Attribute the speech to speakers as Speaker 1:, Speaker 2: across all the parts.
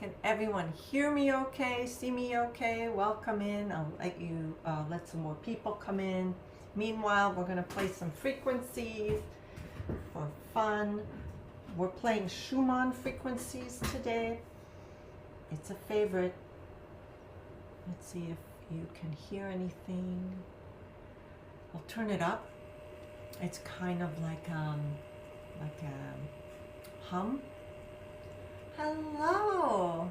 Speaker 1: Can everyone hear me okay? See me okay? Welcome in. I'll let you let some more people come in. Meanwhile, we're going to play some frequencies for fun. We're playing Schumann frequencies today. It's a favorite. Let's see if you can hear anything. I'll turn it up. It's kind of like a hum. Hello.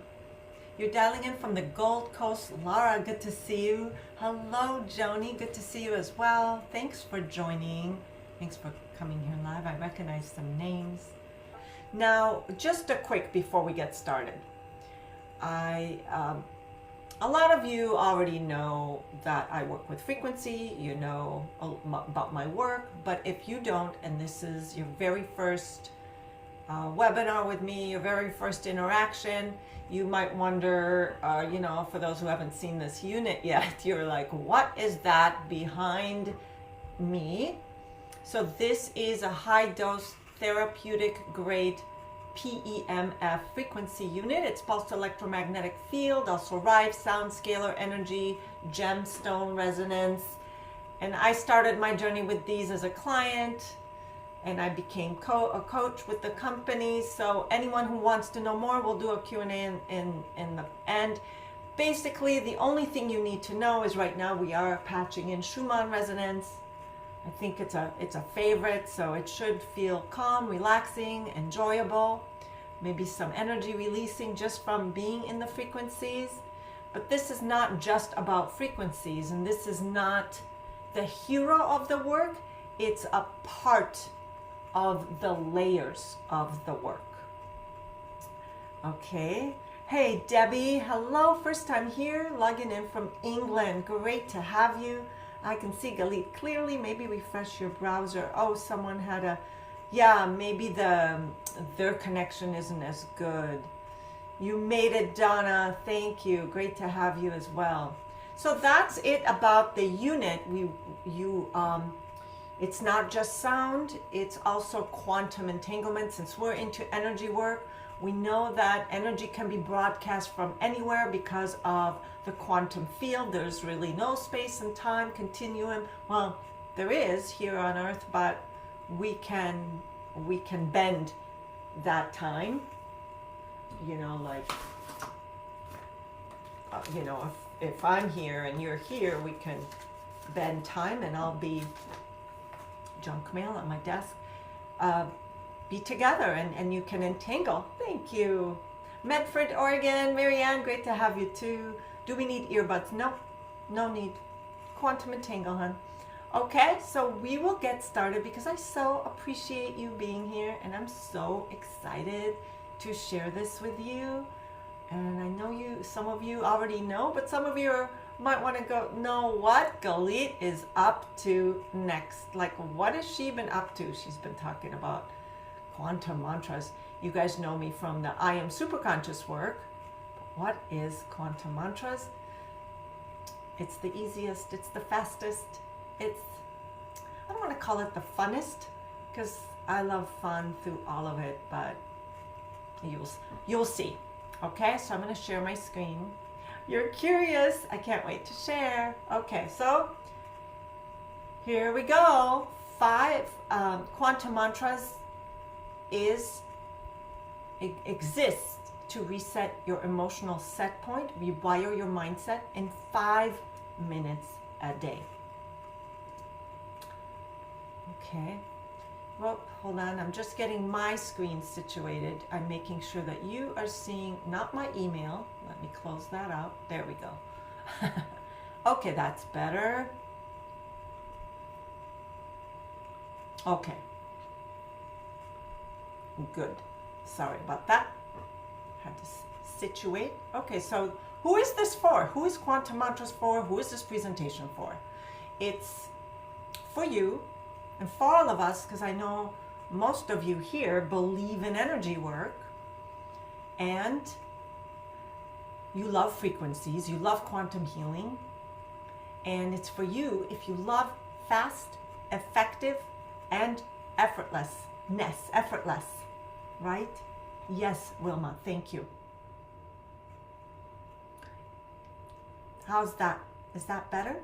Speaker 1: You're dialing in from the Gold Coast. Laura, good to see you. Hello, Joni. Good to see you as well. Thanks for joining. Thanks for coming here live. I recognize some names. Now, just a quick before we get started. A lot of you already know that I work with frequency. You know about my work. But if you don't, and this is your very first webinar with me, your very first interaction, you might wonder, for those who haven't seen this unit yet, you're like, what is that behind me? So this is a high dose therapeutic grade PEMF frequency unit. It's pulsed electromagnetic field, also rive, sound, scalar energy, gemstone resonance. And I started my journey with these as a client, and I became a coach with the company. So anyone who wants to know more, we'll do a Q&A in the end. Basically, the only thing you need to know is right now we are patching in Schumann resonance. I think it's a favorite, so it should feel calm, relaxing, enjoyable, maybe some energy releasing just from being in the frequencies. But this is not just about frequencies, and this is not the hero of the work. It's a part of the layers of the work. Okay. Hey, Debbie. Hello. First time here, logging in from England. Great to have you. I can see Galit clearly. Maybe refresh your browser. Oh, someone had maybe their connection isn't as good. You made it, Donna. Thank you. Great to have you as well. So that's it about the unit. It's not just sound, it's also quantum entanglement. Since we're into energy work, we know that energy can be broadcast from anywhere because of the quantum field. There's really no space and time continuum. Well, there is here on Earth, but we can bend that time. If I'm here and you're here, we can bend time, and I'll be junk mail at my desk, be together, and you can entangle. Thank you. Medford, Oregon. Marianne, great to have you too. Do we need earbuds? No, no need. Quantum entangle, hon. Okay, so we will get started because I so appreciate you being here, and I'm so excited to share this with you. And I know some of you already know, but some of you might want to know what Galit is up to next. Like, what has she been up to? She's been talking about quantum mantras. You guys know me from the I Am Superconscious work. What is quantum mantras? It's the easiest, it's the fastest, I don't want to call it the funnest, because I love fun through all of it, but you'll see. Okay, so I'm going to share my screen. You're curious. I can't wait to share. Okay, so here we go. 5 quantum mantras exists to reset your emotional set point, rewire your mindset in 5 minutes a day. Okay. Well, hold on. I'm just getting my screen situated. I'm making sure that you are seeing not my email. Let me close that out. There we go. Okay, that's better. Okay. Good. Sorry about that. Had to situate. Okay, so who is this for? Who is Quantum Mantras for? Who is this presentation for? It's for you and for all of us, because I know most of you here believe in energy work and you love frequencies, you love quantum healing, and it's for you if you love fast, effective, and effortless, right? Yes, Wilma, thank you. How's that? Is that better?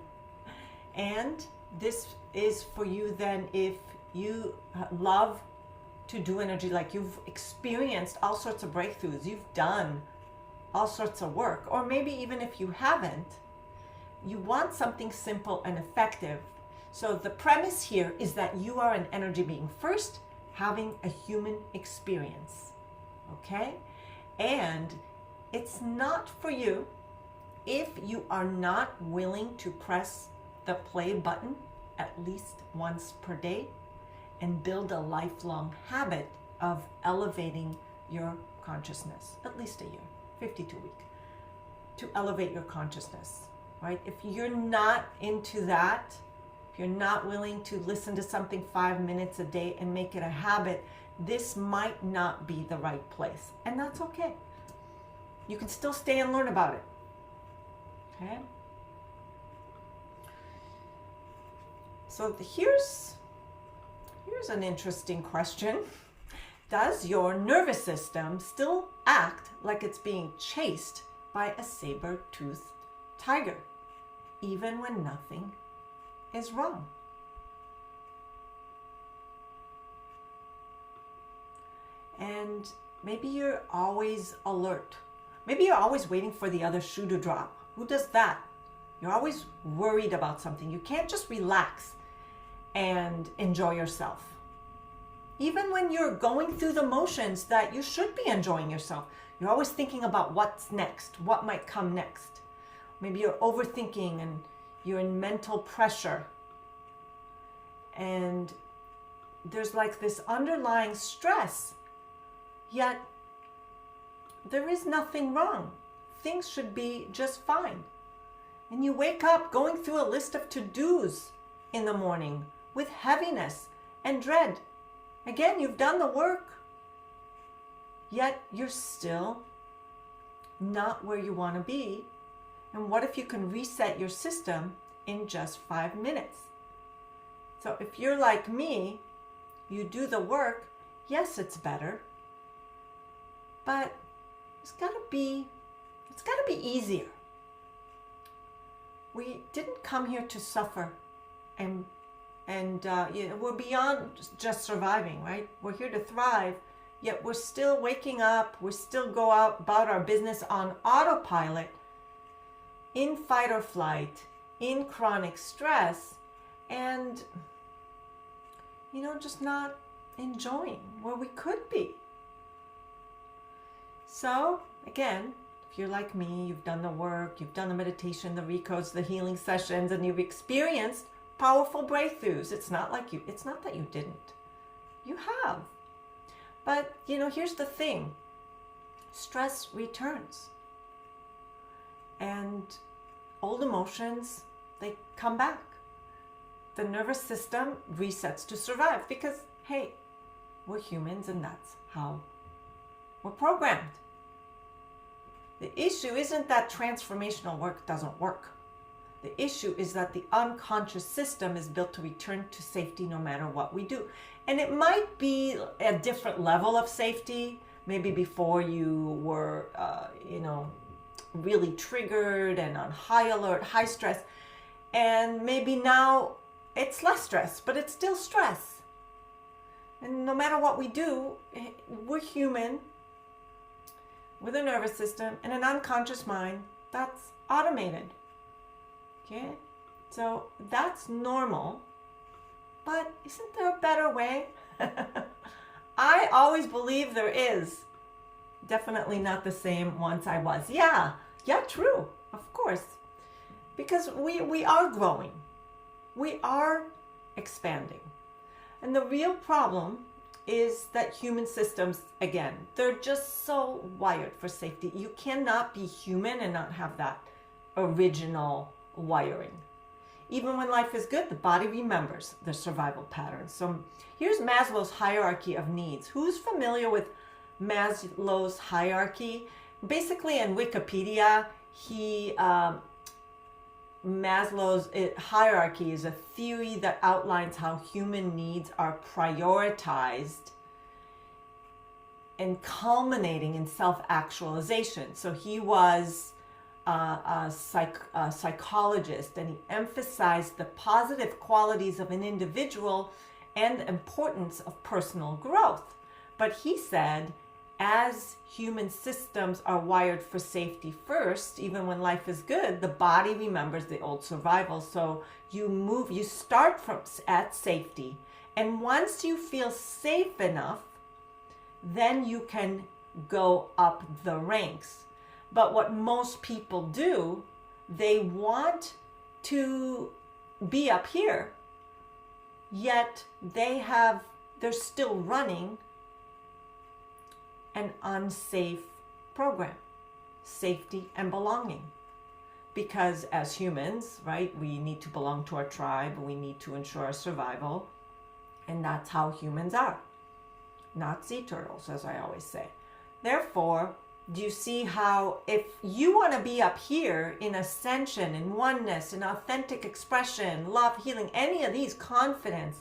Speaker 1: And this is for you then if you love to do energy, like you've experienced all sorts of breakthroughs, you've done all sorts of work, or maybe even if you haven't, you want something simple and effective. So the premise here is that you are an energy being first, having a human experience, okay? And it's not for you if you are not willing to press the play button at least once per day and build a lifelong habit of elevating your consciousness, at least a year, 52 weeks, to elevate your consciousness, right? If you're not into that, if you're not willing to listen to something 5 minutes a day and make it a habit, this might not be the right place. And that's okay. You can still stay and learn about it. Okay? So here's an interesting question. Does your nervous system still act like it's being chased by a saber-toothed tiger, even when nothing is wrong? And maybe you're always alert. Maybe you're always waiting for the other shoe to drop. Who does that? You're always worried about something. You can't just relax and enjoy yourself. Even when you're going through the motions that you should be enjoying yourself, you're always thinking about what's next, what might come next. Maybe you're overthinking and you're in mental pressure. And there's like this underlying stress, yet there is nothing wrong. Things should be just fine. And you wake up going through a list of to-dos in the morning with heaviness and dread. Again, you've done the work, yet you're still not where you want to be. And what if you can reset your system in just 5 minutes? So if you're like me, you do the work, yes, it's better, but it's got to be easier. We didn't come here to suffer, and we're beyond just surviving, right? We're here to thrive, yet we're still waking up, we still go out about our business on autopilot, in fight or flight, in chronic stress, and just not enjoying where we could be. So again, if you're like me, you've done the work, you've done the meditation, the recodes, the healing sessions, and you've experienced powerful breakthroughs. It's not that you didn't. You have. But, here's the thing. Stress returns. And old emotions, they come back. The nervous system resets to survive because, hey, we're humans and that's how we're programmed. The issue isn't that transformational work doesn't work. The issue is that the unconscious system is built to return to safety no matter what we do. And it might be a different level of safety. Maybe before you were, really triggered and on high alert, high stress. And maybe now it's less stress, but it's still stress. And no matter what we do, we're human with a nervous system and an unconscious mind that's automated. Okay? So that's normal. But isn't there a better way? I always believe there is. Definitely not the same once I was. Yeah, true. Of course. Because we are growing. We are expanding. And the real problem is that human systems, again, they're just so wired for safety. You cannot be human and not have that original wiring. Even when life is good, the body remembers the survival patterns. So here's Maslow's hierarchy of needs. Who's familiar with Maslow's hierarchy? Basically, in Wikipedia, Maslow's hierarchy is a theory that outlines how human needs are prioritized and culminating in self-actualization. So he was a psychologist, and he emphasized the positive qualities of an individual and the importance of personal growth. But he said, as human systems are wired for safety first, even when life is good, the body remembers the old survival. So you start at safety. And once you feel safe enough, then you can go up the ranks. But what most people do, they want to be up here, yet they're still running an unsafe program, safety and belonging. Because as humans, right, we need to belong to our tribe, we need to ensure our survival, and that's how humans are, not sea turtles, as I always say. Therefore, do you see how if you want to be up here in ascension, in oneness, in authentic expression, love, healing, any of these, confidence,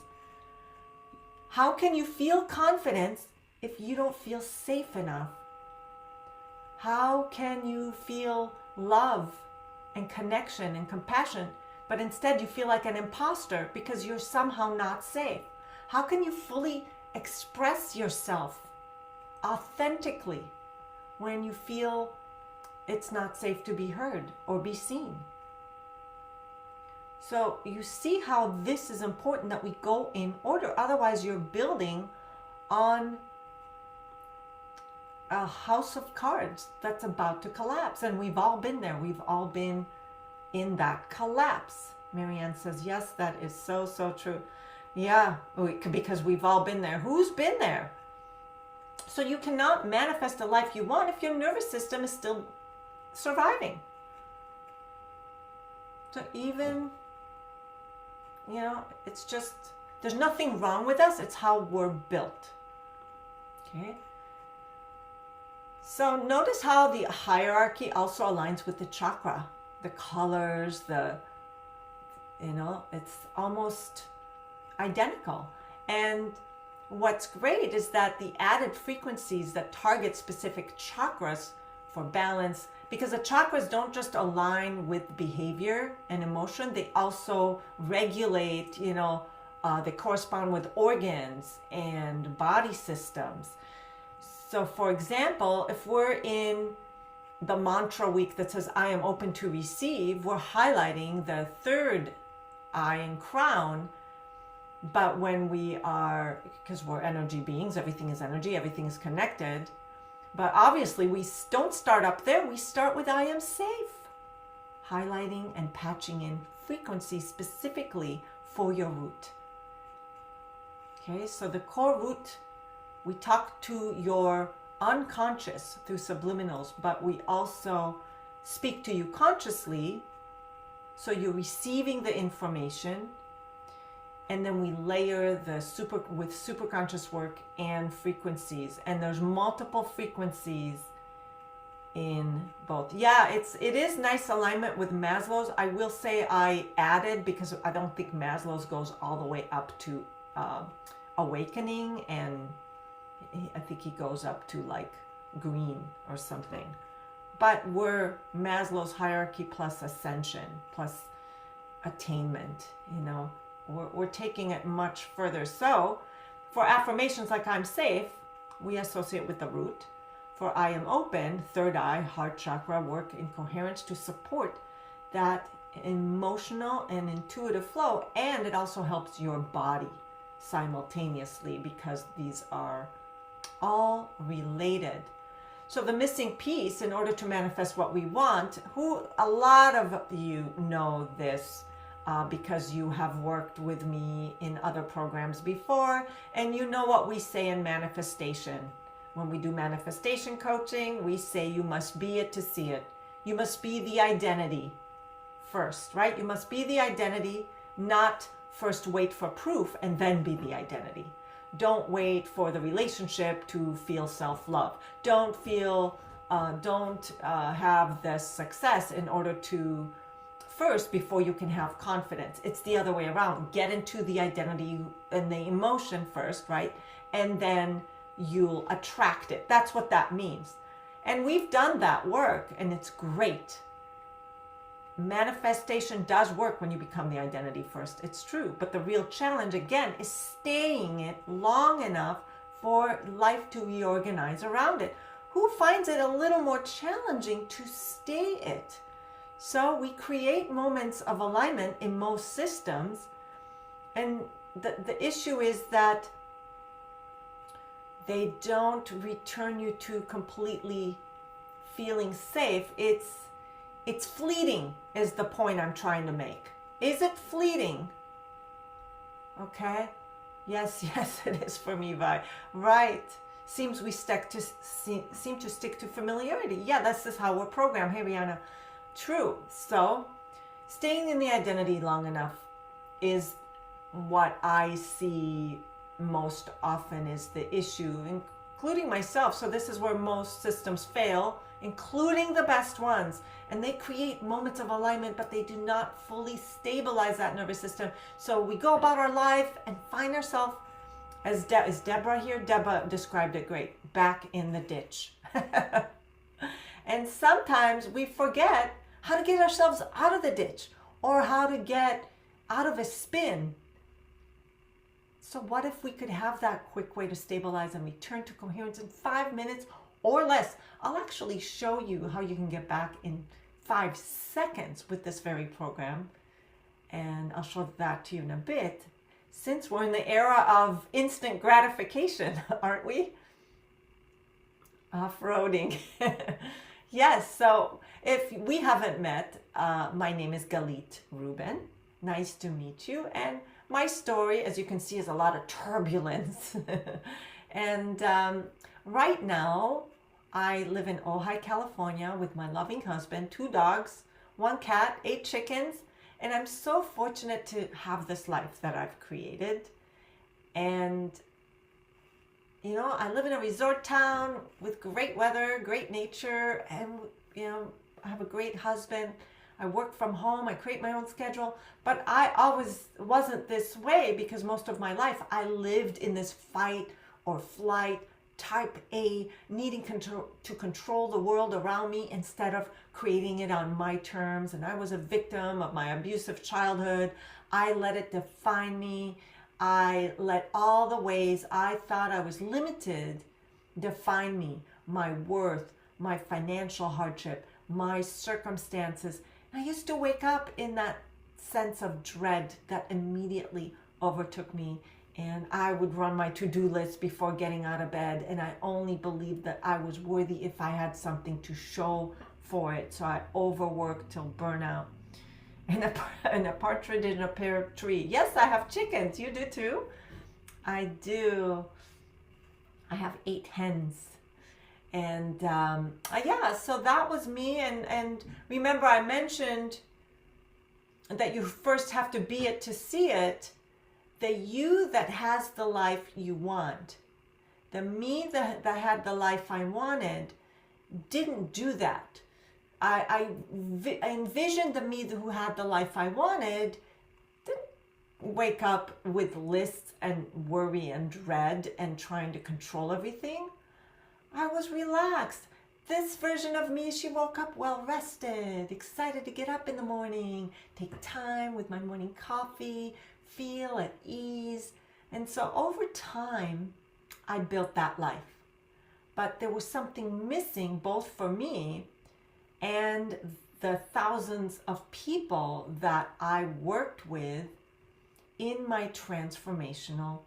Speaker 1: how can you feel confidence if you don't feel safe enough? How can you feel love and connection and compassion, but instead you feel like an imposter because you're somehow not safe? How can you fully express yourself authentically when you feel it's not safe to be heard or be seen? So you see how this is important, that we go in order. Otherwise, you're building on a house of cards that's about to collapse. And we've all been there. We've all been in that collapse. Marianne says, yes, that is so, so true. Yeah, because we've all been there. Who's been there? So you cannot manifest a life you want if your nervous system is still surviving. So even, it's just, there's nothing wrong with us. It's how we're built. Okay. So notice how the hierarchy also aligns with the chakra, the colors, it's almost identical. And what's great is that the added frequencies that target specific chakras for balance, because the chakras don't just align with behavior and emotion, they also regulate, they correspond with organs and body systems. So for example, if we're in the mantra week that says, I am open to receive, we're highlighting the third eye and crown. But when we are, because we're energy beings, everything is energy, everything is connected. But obviously we don't start up there. We start with I am safe, highlighting and patching in frequencies specifically for your root. Okay, so the core root, we talk to your unconscious through subliminals, but we also speak to you consciously. So you're receiving the information, and then we layer with superconscious work and frequencies. And there's multiple frequencies in both. Yeah, it is nice alignment with Maslow's. I will say I added, because I don't think Maslow's goes all the way up to awakening, and I think he goes up to like green or something. But we're Maslow's hierarchy plus ascension plus attainment, We're taking it much further. So for affirmations like I'm safe, we associate with the root. For I am open, third eye, heart chakra, work in coherence to support that emotional and intuitive flow. And it also helps your body simultaneously, because these are all related. So the missing piece in order to manifest what we want, a lot of you know this, because you have worked with me in other programs before, and you know what we say in manifestation. When we do manifestation coaching, we say you must be it to see it. You must be the identity first, right? You must be the identity, not first wait for proof and then be the identity. Don't wait for the relationship to feel self-love. Don't have the success in order to first before you can have confidence. It's the other way around. Get into the identity and the emotion first, right? And then you'll attract it. That's what that means. And we've done that work, and it's great. manifestation does work when you become the identity first. It's true. But the real challenge, again, is staying it long enough for life to reorganize around it. Who finds it a little more challenging to stay it? So we create moments of alignment in most systems. And the issue is that they don't return you to completely feeling safe. It's fleeting is the point I'm trying to make. Is it fleeting? Okay. Yes, it is for me, Vi. Right. Seems we seem to stick to familiarity. Yeah, this is how we're programmed. Hey, Rihanna. True. So, staying in the identity long enough is what I see most often is the issue, including myself. So this is where most systems fail, including the best ones. And they create moments of alignment, but they do not fully stabilize that nervous system. So we go about our life and find ourselves, is Deborah here? Deborah described it great, back in the ditch. And sometimes we forget how to get ourselves out of the ditch or how to get out of a spin. So what if we could have that quick way to stabilize and return to coherence in 5 minutes or less? I'll actually show you how you can get back in 5 seconds with this very program. And I'll show that to you in a bit. Since we're in the era of instant gratification, aren't we? Off-roading. Yes, so if we haven't met, my name is Galit Rubin. Nice to meet you. And my story, as you can see, is a lot of turbulence. And right now, I live in Ojai, California with my loving husband, 2 dogs, 1 cat, 8 chickens. And I'm so fortunate to have this life that I've created. And, you know, I live in a resort town with great weather, great nature, and, you know, I have a great husband. I work from home, I create my own schedule, but I always wasn't this way because most of my life I lived in this fight or flight, type A, needing to control the world around me instead of creating it on my terms. And I was a victim of my abusive childhood. I let it define me. I let all the ways I thought I was limited define me, my worth, my financial hardship, my circumstances. I used to wake up in that sense of dread that immediately overtook me, and I would run my to-do list before getting out of bed, and I only believed that I was worthy if I had something to show for it. So I overworked till burnout. And a partridge in a pear tree. Yes, I have chickens. You do too? I do. I have 8 hens. And yeah, so that was me. And remember, I mentioned that you first have to be it to see it. The you that has the life you want, the me that had the life I wanted, didn't do that. I envisioned the me who had the life I wanted didn't wake up with lists and worry and dread and trying to control everything. I was relaxed. This version of me, she woke up well rested, excited to get up in the morning, take time with my morning coffee, feel at ease. And so over time, I built that life. But there was something missing both for me and the thousands of people that I worked with in my transformational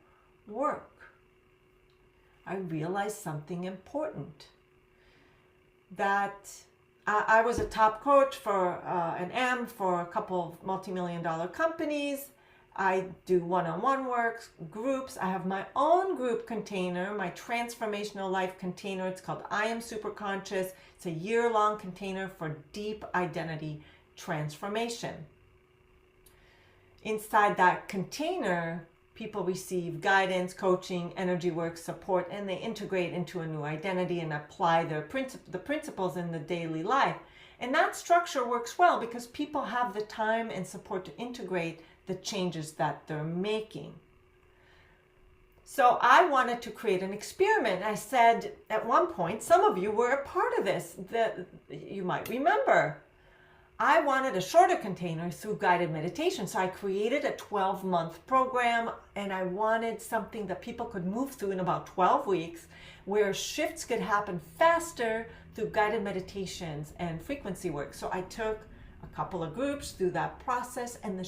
Speaker 1: work. I realized something important, that I was a top coach for an M for a couple of multi-million-dollar companies. I do one-on-one works, groups. I have my own group container, my transformational life container. It's called I Am Super Conscious. It's a year-long container for deep identity transformation. Inside that container, people receive guidance, coaching, energy work, support, and they integrate into a new identity and apply the principles in the daily life. And that structure works well because people have the time and support to integrate the changes that they're making. So I wanted to create an experiment. I said at one point, some of you were a part of this, that you might remember. I wanted a shorter container through guided meditation. So I created a 12-month program, and I wanted something that people could move through in about 12 weeks, where shifts could happen faster through guided meditations and frequency work. So I took a couple of groups through that process, and the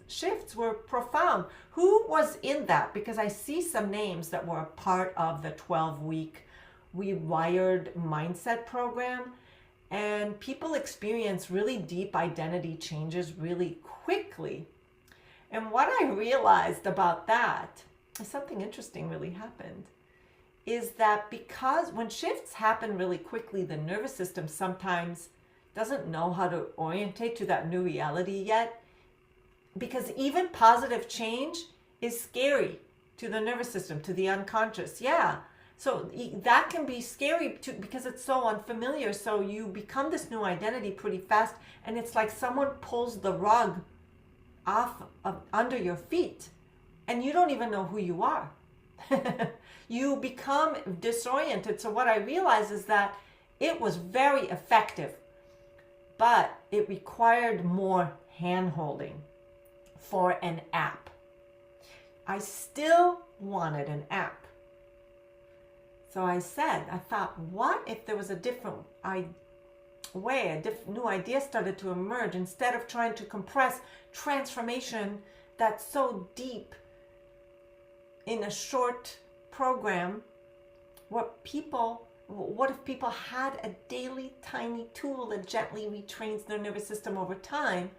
Speaker 1: shifts were profound. Who was in that? Because I see some names that were a part of the 12-week Rewired mindset program, and people experience really deep identity changes really quickly. And what I realized about that is something interesting really happened, is that because when shifts happen really quickly, the nervous system sometimes doesn't know how to orientate to that new reality yet, because even positive change is scary to the nervous system, to the unconscious. Yeah. So that can be scary too, because it's so unfamiliar. So you become this new identity pretty fast, and it's like someone pulls the rug off of under your feet, and you don't even know who you are. You become disoriented. So what I realized is that it was very effective, but it required more hand-holding for an app. I still wanted an app. So I thought, what if there was a different way, new idea started to emerge, instead of trying to compress transformation that's so deep in a short program? What if people had a daily tiny tool that gently retrains their nervous system over time?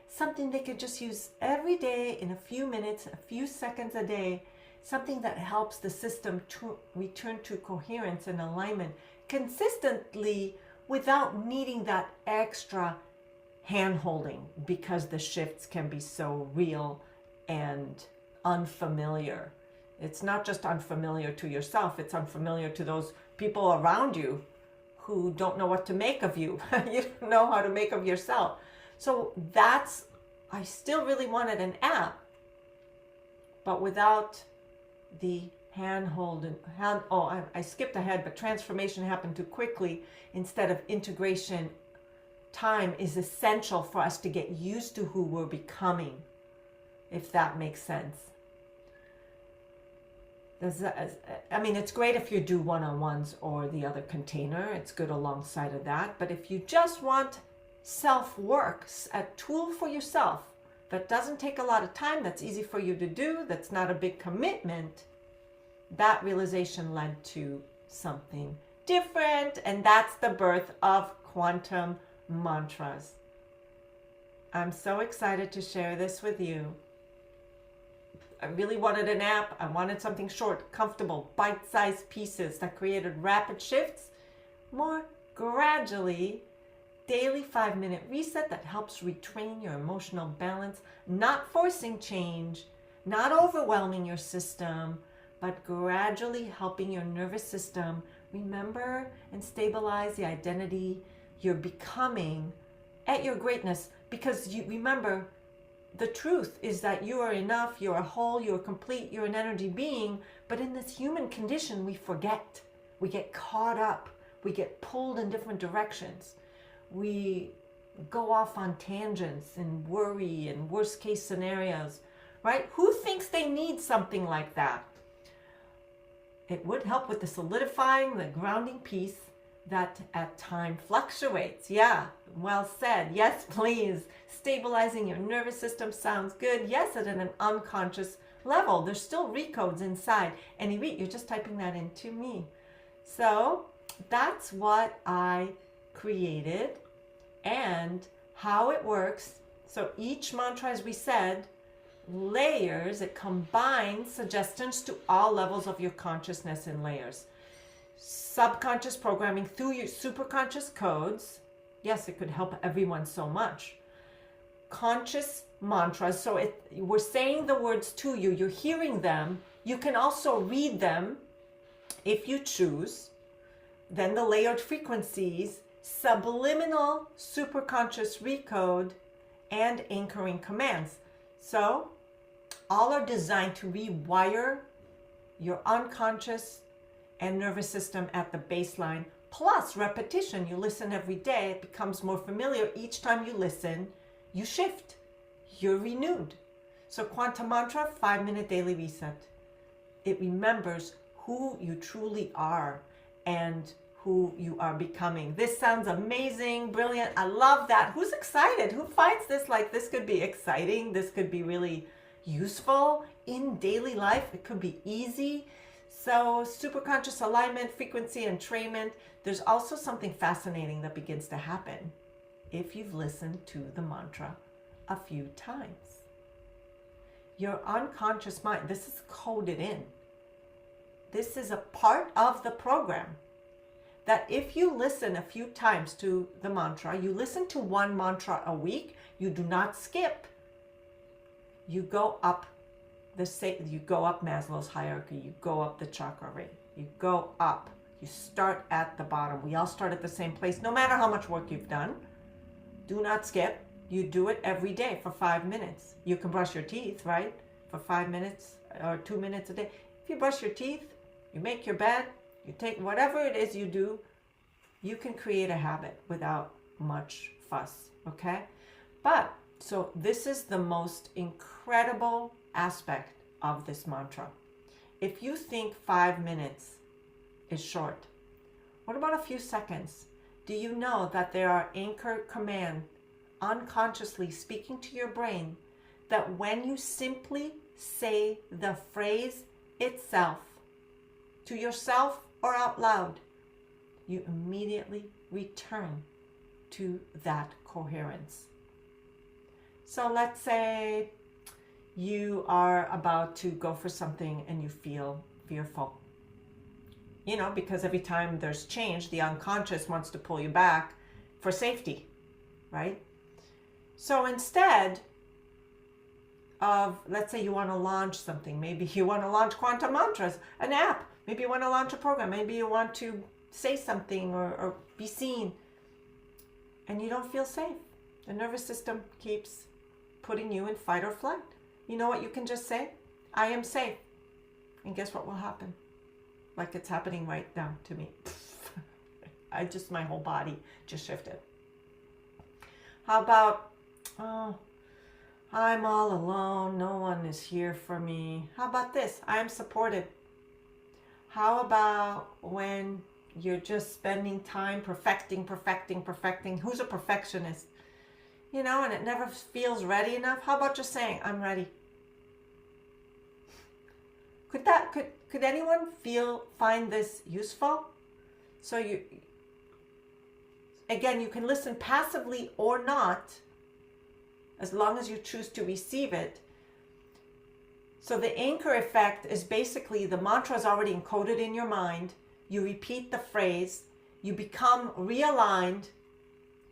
Speaker 1: Something they could just use every day in a few minutes, a few seconds a day, something that helps the system to return to coherence and alignment consistently without needing that extra hand-holding, because the shifts can be so real and unfamiliar. It's not just unfamiliar to yourself, it's unfamiliar to those people around you who don't know what to make of you. You don't know how to make of yourself. So I still really wanted an app, but without the I skipped ahead, but transformation happened too quickly. Instead of integration, time is essential for us to get used to who we're becoming, if that makes sense. It's great if you do one-on-ones or the other container. It's good alongside of that. But if you just want self-work, a tool for yourself that doesn't take a lot of time, that's easy for you to do, that's not a big commitment, that realization led to something different. And that's the birth of quantum mantras. I'm so excited to share this with you. I really wanted an app. I wanted something short, comfortable, bite-sized pieces that created rapid shifts, more gradually, daily 5-minute reset that helps retrain your emotional balance, not forcing change, not overwhelming your system, but gradually helping your nervous system remember and stabilize the identity you're becoming at your greatness. Because you remember, the truth is that you are enough, you're a whole, you're complete, you're an energy being. But in this human condition, we forget. We get caught up. We get pulled in different directions. We go off on tangents and worry and worst case scenarios, right? Who thinks they need something like that? It would help with the solidifying, the grounding piece that at time fluctuates. Yeah, well said. Yes, please. Stabilizing your nervous system sounds good. Yes, at an unconscious level. There's still recodes inside. And you're just typing that into me. So that's what I created and how it works. So each mantra, as we said, layers, it combines suggestions to all levels of your consciousness in layers. Subconscious programming through your superconscious codes. Yes, it could help everyone so much. Conscious mantras. So we're saying the words to you. You're hearing them. You can also read them if you choose. Then the layered frequencies, subliminal superconscious recode, and anchoring commands. So all are designed to rewire your unconscious and nervous system at the baseline, Plus repetition, you listen every day, it becomes more familiar. Each time you listen, you shift, you're renewed. So quantum mantra, 5-minute daily reset. It remembers who you truly are and who you are becoming. This sounds amazing, brilliant. I love that. Who's excited? Who finds this like this could be exciting? This could be really useful in daily life. It could be easy. So superconscious alignment, frequency, entrainment. There's also something fascinating that begins to happen if you've listened to the mantra a few times. Your unconscious mind, this is coded in. This is a part of the program that if you listen a few times to the mantra, you listen to one mantra a week, you do not skip. You go up you go up Maslow's hierarchy, you go up the chakra rate, you go up, you start at the bottom. We all start at the same place, no matter how much work you've done. Do not skip. You do it every day for 5 minutes. You can brush your teeth, right? For 5 minutes or 2 minutes a day. If you brush your teeth, you make your bed, you take whatever it is you do, you can create a habit without much fuss, okay? But, so this is the most incredible aspect of this mantra. If you think 5 minutes is short, what about a few seconds? Do you know that there are anchor command unconsciously speaking to your brain that when you simply say the phrase itself to yourself or out loud, you immediately return to that coherence. So let's say you are about to go for something and you feel fearful. You know, because every time there's change, the unconscious wants to pull you back for safety, right? So instead of, let's say you want to launch something, maybe you want to launch quantum mantras, an app, maybe you want to launch a program, maybe you want to say something or be seen, and you don't feel safe. The nervous system keeps putting you in fight or flight. You know what you can just say? I am safe. And guess what will happen? Like it's happening right now to me. My whole body just shifted. How about, oh, I'm all alone. No one is here for me. How about this? I am supported. How about when you're just spending time perfecting? Who's a perfectionist? You know, and it never feels ready enough. How about just saying, I'm ready? Could anyone find this useful? So you can listen passively or not, as long as you choose to receive it. So the anchor effect is basically the mantra is already encoded in your mind. You repeat the phrase, you become realigned,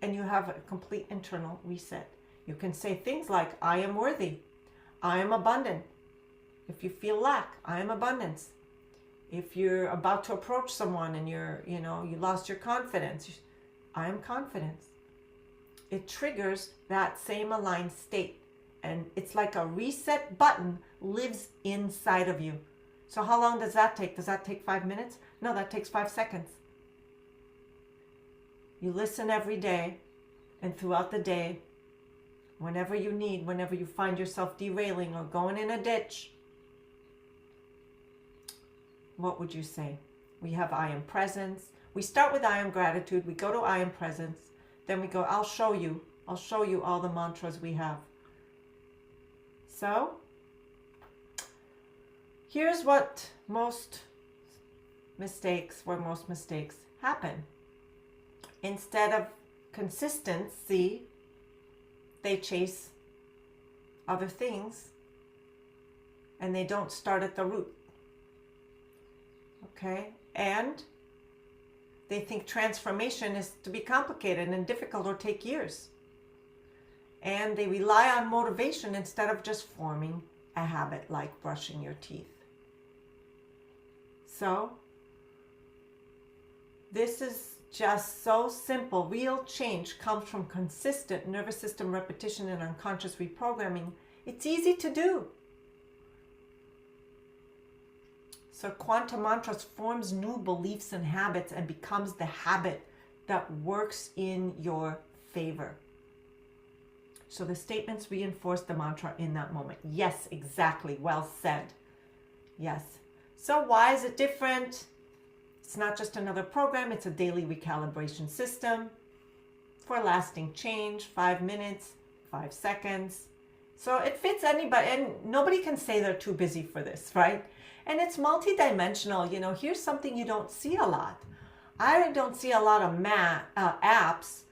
Speaker 1: and you have a complete internal reset. You can say things like, I am worthy. I am abundant. If you feel lack, I am abundance. If you're about to approach someone and you lost your confidence, I am confidence. It triggers that same aligned state. And it's like a reset button lives inside of you. So how long does that take? Does that take 5 minutes? No, that takes 5 seconds. You listen every day, and throughout the day, whenever you need, whenever you find yourself derailing or going in a ditch, what would you say? We have I am presence. We start with I am gratitude. We go to I am presence. Then we go, I'll show you all the mantras we have. So, here's what most mistakes happen. Instead of consistency, they chase other things and they don't start at the root. Okay? And they think transformation is to be complicated and difficult or take years. And they rely on motivation instead of just forming a habit like brushing your teeth. So, this is just so simple. Real change comes from consistent nervous system repetition and unconscious reprogramming. It's easy to do. So quantum mantras forms new beliefs and habits and becomes the habit that works in your favor. So the statements reinforce the mantra in that moment. Yes, exactly. Well said. Yes. So why is it different? It's not just another program. It's a daily recalibration system for lasting change. 5 minutes, 5 seconds. So it fits anybody, and nobody can say they're too busy for this, right? And it's multidimensional. You know, here's something you don't see a lot. I don't see a lot of apps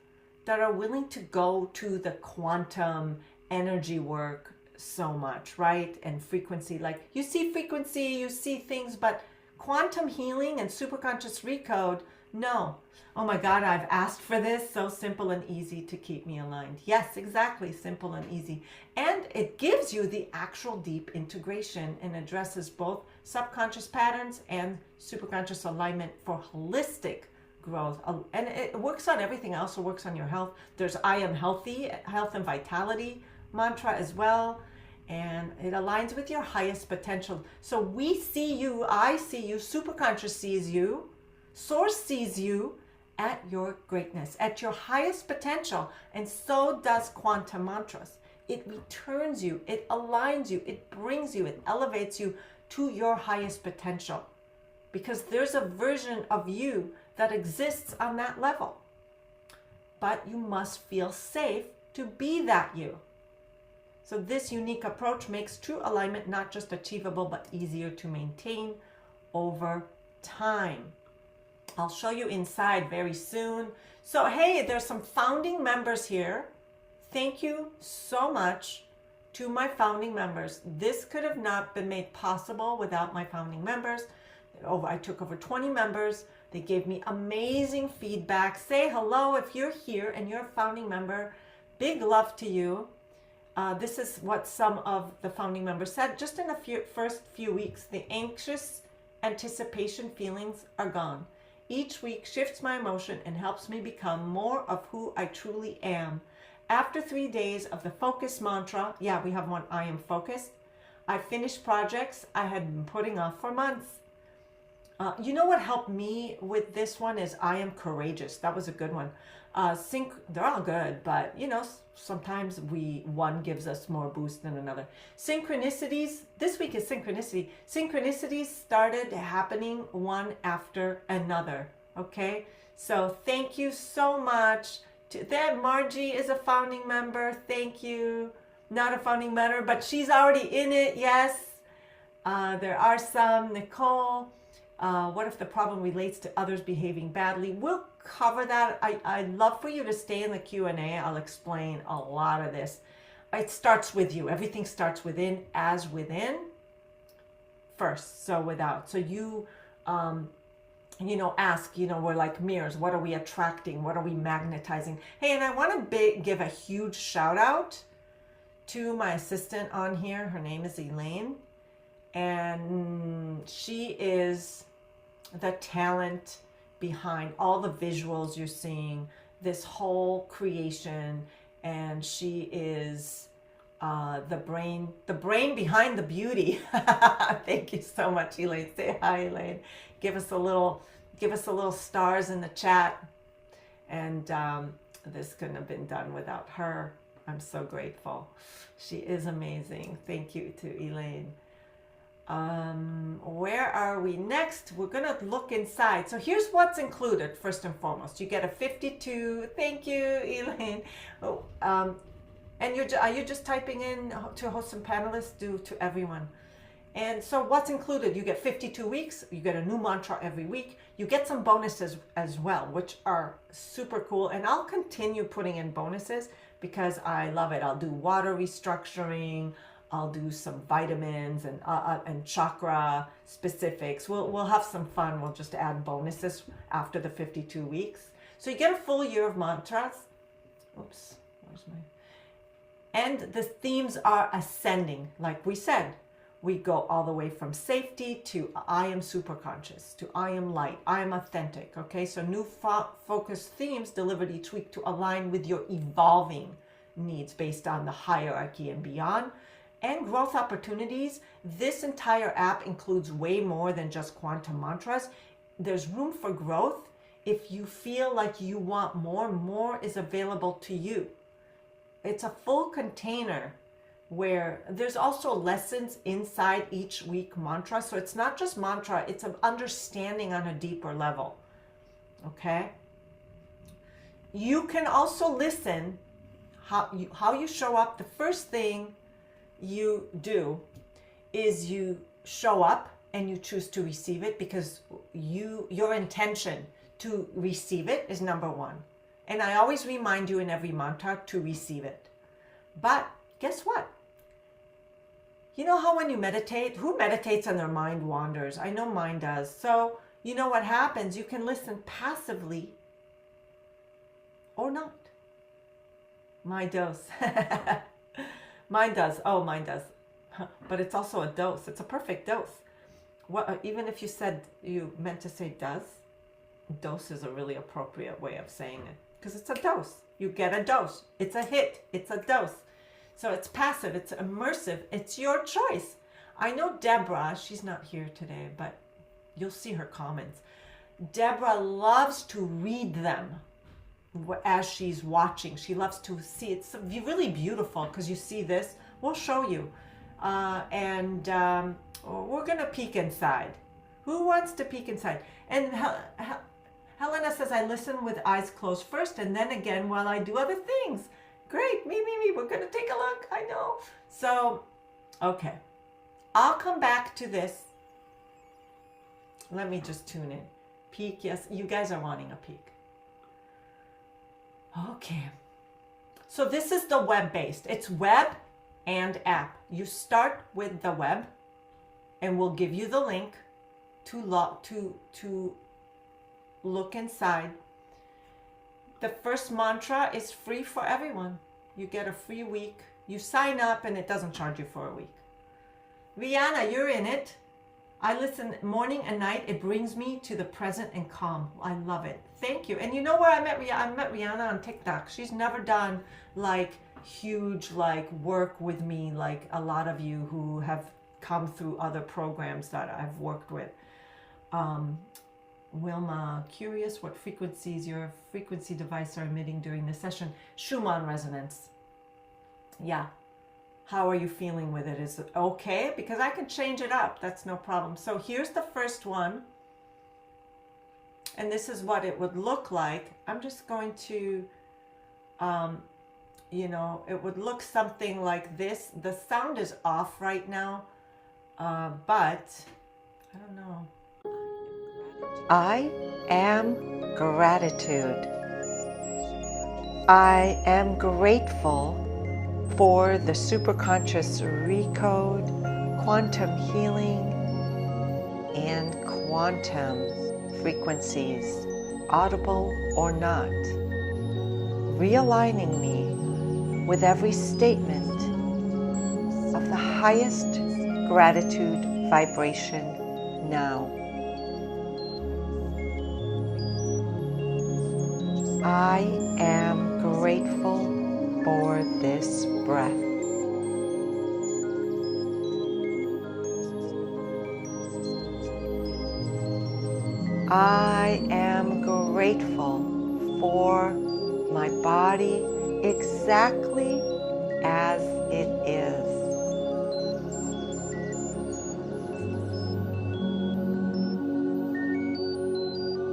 Speaker 1: that are willing to go to the quantum energy work so much, right? And frequency, like you see frequency, you see things, but quantum healing and superconscious recode, no. Oh my God, I've asked for this. So simple and easy to keep me aligned. Yes, exactly. Simple and easy. And it gives you the actual deep integration and addresses both subconscious patterns and superconscious alignment for holistic growth. And it works on everything else. It works on your health. There's I am healthy, health and vitality mantra as well. And it aligns with your highest potential. So we see you, I see you, superconscious sees you, source sees you at your greatness, at your highest potential. And so does quantum mantras. It returns you, it aligns you, it brings you, it elevates you to your highest potential. Because there's a version of you that exists on that level. But you must feel safe to be that you. So this unique approach makes true alignment not just achievable, but easier to maintain over time. I'll show you inside very soon. So hey, there's some founding members here. Thank you so much to my founding members. This could have not been made possible without my founding members. I took over 20 members. They gave me amazing feedback. Say hello if you're here and you're a founding member. Big love to you. This is what some of the founding members said. Just in the first few weeks, the anxious anticipation feelings are gone. Each week shifts my emotion and helps me become more of who I truly am. After 3 days of the focus mantra, yeah, we have one, I am focused, I finished projects I had been putting off for months. You know what helped me with this one is I am courageous. That was a good one. They're all good, but you know, sometimes one gives us more boost than another. Synchronicities, this week is synchronicity. Synchronicities started happening one after another, okay? So thank you so much. That Margie is a founding member, thank you. Not a founding member, but she's already in it, yes. There are some, Nicole. What if the problem relates to others behaving badly? We'll cover that. I'd love for you to stay in the Q&A. I'll explain a lot of this. It starts with you. Everything starts within, as within first, so without. So you, ask, we're like mirrors. What are we attracting? What are we magnetizing? Hey, and I want to give a huge shout out to my assistant on here. Her name is Elaine. And she is the talent behind all the visuals you're seeing, this whole creation, and she is the brain behind the beauty. Thank you so much, Elaine. Say hi, Elaine. Give us a little stars in the chat. And this couldn't have been done without her. I'm so grateful. She is amazing. Thank you to Elaine. Where are we next? We're going to look inside. So here's what's included first and foremost. You get a 52. Thank you, Elaine. And are you just typing in to host and panelists? Do to everyone. And so what's included? You get 52 weeks. You get a new mantra every week. You get some bonuses as well, which are super cool. And I'll continue putting in bonuses because I love it. I'll do water restructuring. I'll do some vitamins and chakra specifics. We'll have some fun. We'll just add bonuses after the 52 weeks. So you get a full year of mantras. Oops, where's my... And the themes are ascending. Like we said, we go all the way from safety to I am superconscious, to I am light, I am authentic. Okay, so new focus themes delivered each week to align with your evolving needs based on the hierarchy and beyond. and growth opportunities. This entire app includes way more than just quantum mantras. There's room for growth. If you feel like you want more is available to you. It's a full container where there's also lessons inside each week mantra. So it's not just mantra, it's an understanding on a deeper level. Okay? You can also listen how you show up. The first thing you do is you show up and you choose to receive it, because your intention to receive it is number one. And I always remind you in every mantra to receive it. But guess what? You know how when you meditate, who meditates and their mind wanders? I know mine does. So you know what happens? You can listen passively or not. Mine does. Mine does. Oh, mine does. But it's also a dose. It's a perfect dose. What, even if you said you meant to say does, dose is a really appropriate way of saying it, because it's a dose. You get a dose. It's a hit. It's a dose. So it's passive. It's immersive. It's your choice. I know Deborah, she's not here today, but you'll see her comments. Deborah loves to read them as she's watching. She loves to see. It's really beautiful because you see this. We'll show you. We're going to peek inside. Who wants to peek inside? And Helena says, I listen with eyes closed first and then again while I do other things. Great. Me. We're going to take a look. I know. So, okay. I'll come back to this. Let me just tune in. Peek. Yes, you guys are wanting a peek. Okay. So this is the web-based. It's web and app. You start with the web, and we'll give you the link to look inside. The first mantra is free for everyone. You get a free week. You sign up and it doesn't charge you for a week. Rihanna, you're in it. I listen morning and night. It brings me to the present and calm. I love it. Thank you. And you know where I met Rihanna? I met Rihanna on TikTok. She's never done like huge like work with me like a lot of you who have come through other programs that I've worked with. Wilma, curious what frequencies your frequency device are emitting during the session. Schumann resonance. Yeah. How are you feeling with it? Is it okay? Because I can change it up. That's no problem. So here's the first one. And this is what it would look like. I'm just going to, it would look something like this. The sound is off right now, but I don't know. I am gratitude. I am grateful for the superconscious recode, quantum healing, and quantum frequencies, audible or not, realigning me with every statement of the highest gratitude vibration now. I am grateful for this breath. I am grateful for my body exactly as it is.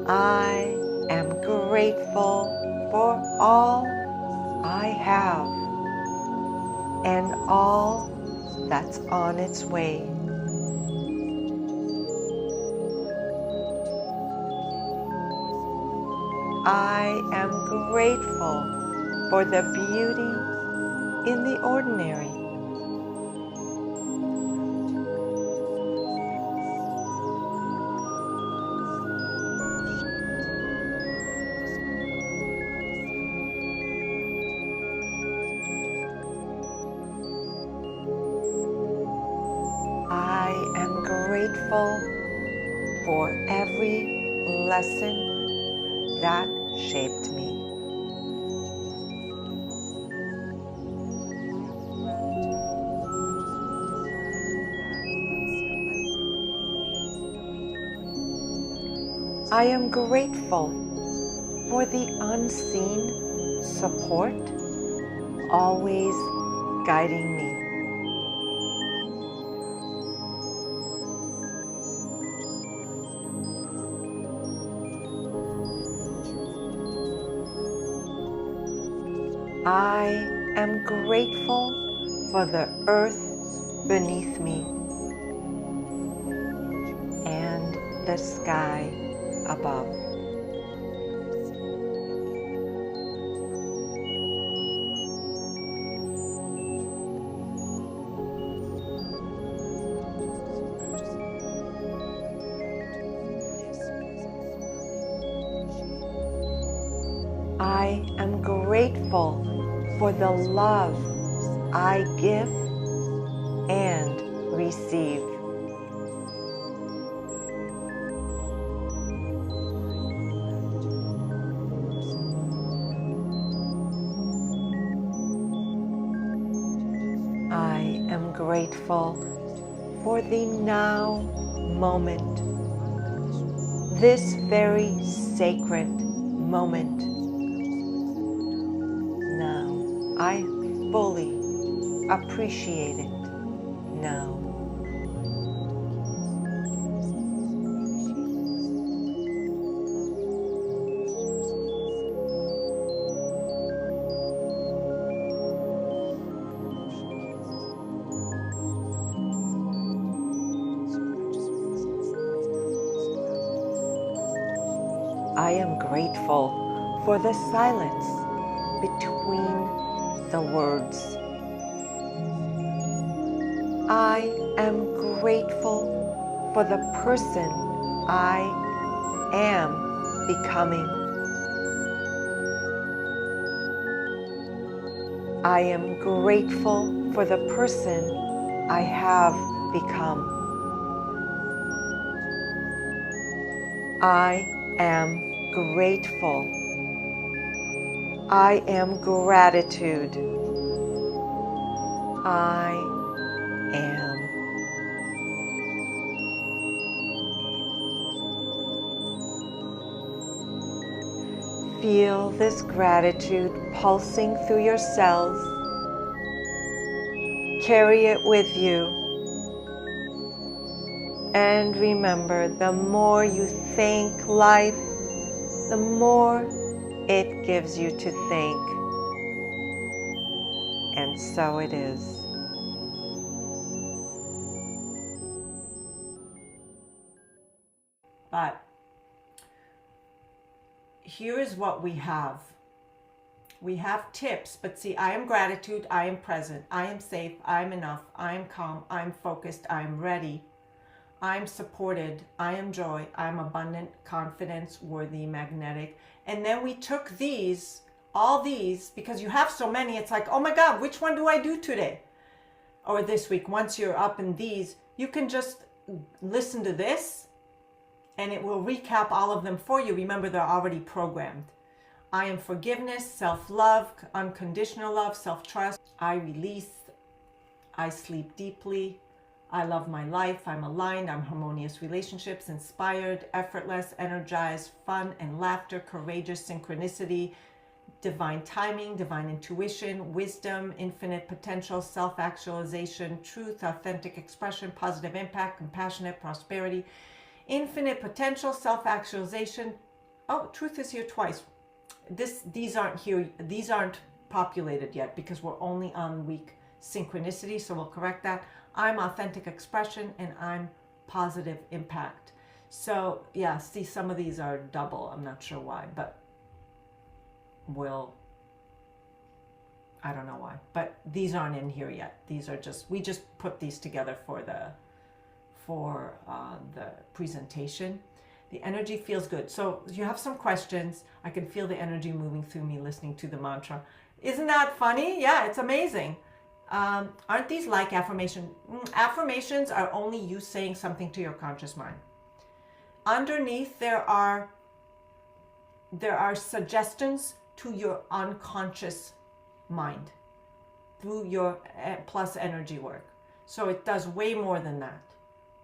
Speaker 1: I am grateful for all I have and all that's on its way. I am grateful for the beauty in the ordinary. I am grateful for every lesson that shaped me. I am grateful for the unseen support always guiding me. I am grateful for the earth beneath me and the sky above. I am grateful for the love I give and receive. I am grateful for the now moment, this very sacred moment. Now, I fully appreciate it now. I am grateful for the silence between the words. I am grateful for the person I am becoming. I am grateful for the person I have become. I am grateful. I am gratitude. I am. Feel this gratitude pulsing through your cells. Carry it with you. And remember, the more you thank life, the more it gives you to thank. And so it is. But here is what we have. We have tips, but see, I am gratitude, I am present, I am safe, I am enough, I am calm, I am focused, I am ready, I am supported, I am joy, I am abundant, confidence, worthy, magnetic. And then we took these, all these, because you have so many, it's like, oh my God, which one do I do today? Or this week, once you're up in these, you can just listen to this and it will recap all of them for you. Remember, they're already programmed. I am forgiveness, self-love, unconditional love, self-trust. I release. I sleep deeply. I love my life. I'm aligned. I'm harmonious relationships, inspired, effortless, energized, fun and laughter, courageous, synchronicity, divine timing, divine intuition, wisdom, infinite potential, self-actualization, truth, authentic expression, positive impact, compassionate, prosperity, infinite potential, self-actualization. Oh, truth is here twice. These aren't here. These aren't populated yet because we're only on week synchronicity. So we'll correct that. I'm authentic expression and I'm positive impact. So yeah, see, some of these are double. I'm not sure why, but I don't know why, but these aren't in here yet. These are just, we just put these together for the presentation. The energy feels good. So you have some questions. I can feel the energy moving through me listening to the mantra. Isn't that funny? Yeah, it's amazing. Aren't these like affirmations? Affirmations are only you saying something to your conscious mind. Underneath there are suggestions to your unconscious mind through your plus energy work. So it does way more than that.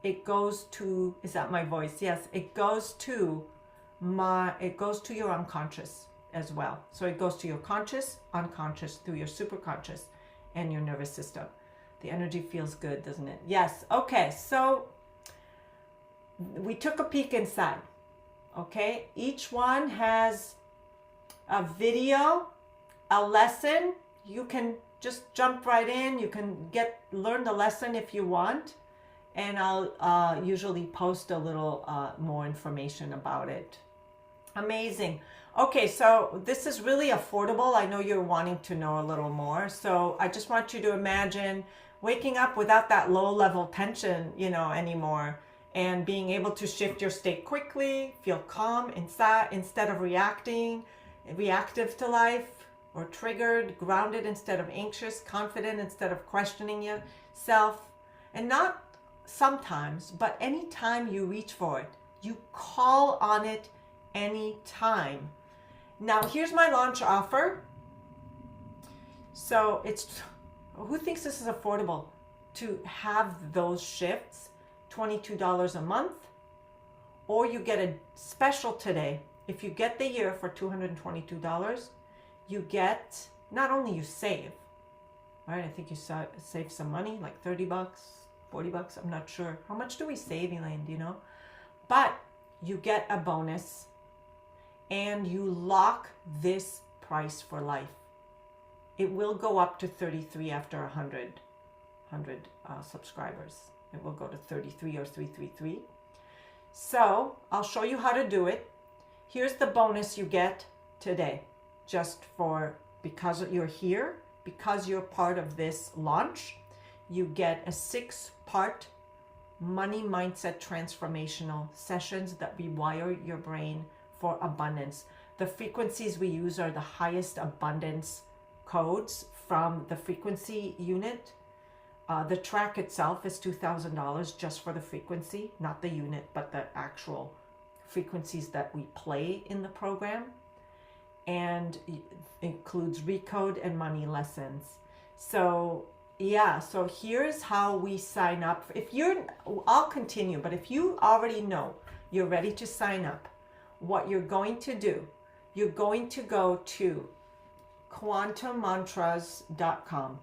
Speaker 1: It goes to, is that my voice? Yes, it goes to it goes to your unconscious as well. So it goes to your conscious, unconscious, through your superconscious and your nervous system. The energy feels good, doesn't it? Yes. Okay, so we took a peek inside. Okay, each one has a video, a lesson. You can just jump right in. You can learn the lesson if you want. And I'll usually post a little more information about it. Amazing. Okay, so this is really affordable. I know you're wanting to know a little more. So I just want you to imagine waking up without that low level tension, anymore, and being able to shift your state quickly, feel calm inside instead of reactive to life, or triggered, grounded instead of anxious, confident instead of questioning yourself. And not sometimes, but anytime you reach for it, you call on it anytime. Now, here's my launch offer. So who thinks this is affordable to have those shifts? $22 a month, or you get a special today. If you get the year for $222, you get, not only you save, right? I think you save some money, like $30, $40, I'm not sure. How much do we save, Elaine? Do you know? But you get a bonus, and you lock this price for life. It will go up to 33 after 100 subscribers. It will go to 33 or 333. So I'll show you how to do it. Here's the bonus you get today, because you're here, because you're part of this launch. You get a 6-part money mindset transformational sessions that rewire your brain for abundance. The frequencies we use are the highest abundance codes from the frequency unit. The track itself is $2,000 just for the frequency, not the unit, but the actual frequencies that we play in the program. And includes recode and money lessons. So yeah, so here's how we sign up. I'll continue, but if you already know you're ready to sign up, what you're going to do, you're going to go to quantummantras.com.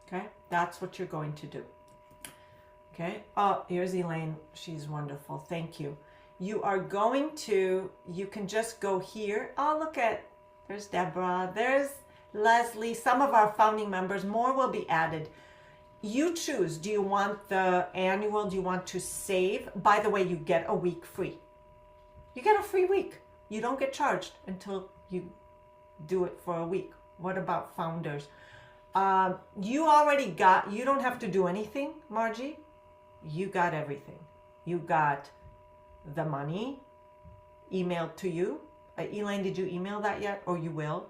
Speaker 1: Okay, that's what you're going to do. Okay, oh, here's Elaine. She's wonderful. Thank you. You can just go here. Oh, there's Deborah. There's Leslie. Some of our founding members. More will be added. You choose. Do you want the annual? Do you want to save? By the way, you get a week free. You get a free week. You don't get charged until you do it for a week. What about founders? You don't have to do anything, Margie. You got everything. You got the money emailed to you. Elaine, did you email that yet? Or you will?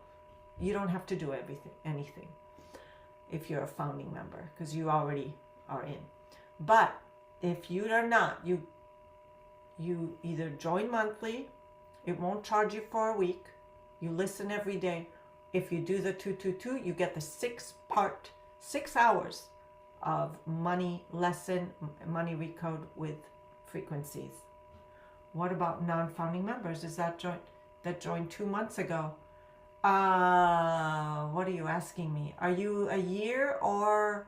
Speaker 1: You don't have to do anything if you're a founding member, because you already are in. But if you are not, you either join monthly, it won't charge you for a week, you listen every day. If you do the 222, you get the 6 hours of money lesson, money recode with frequencies. What about non-founding members? Is that joined 2 months ago? What are you asking me? Are you a year, or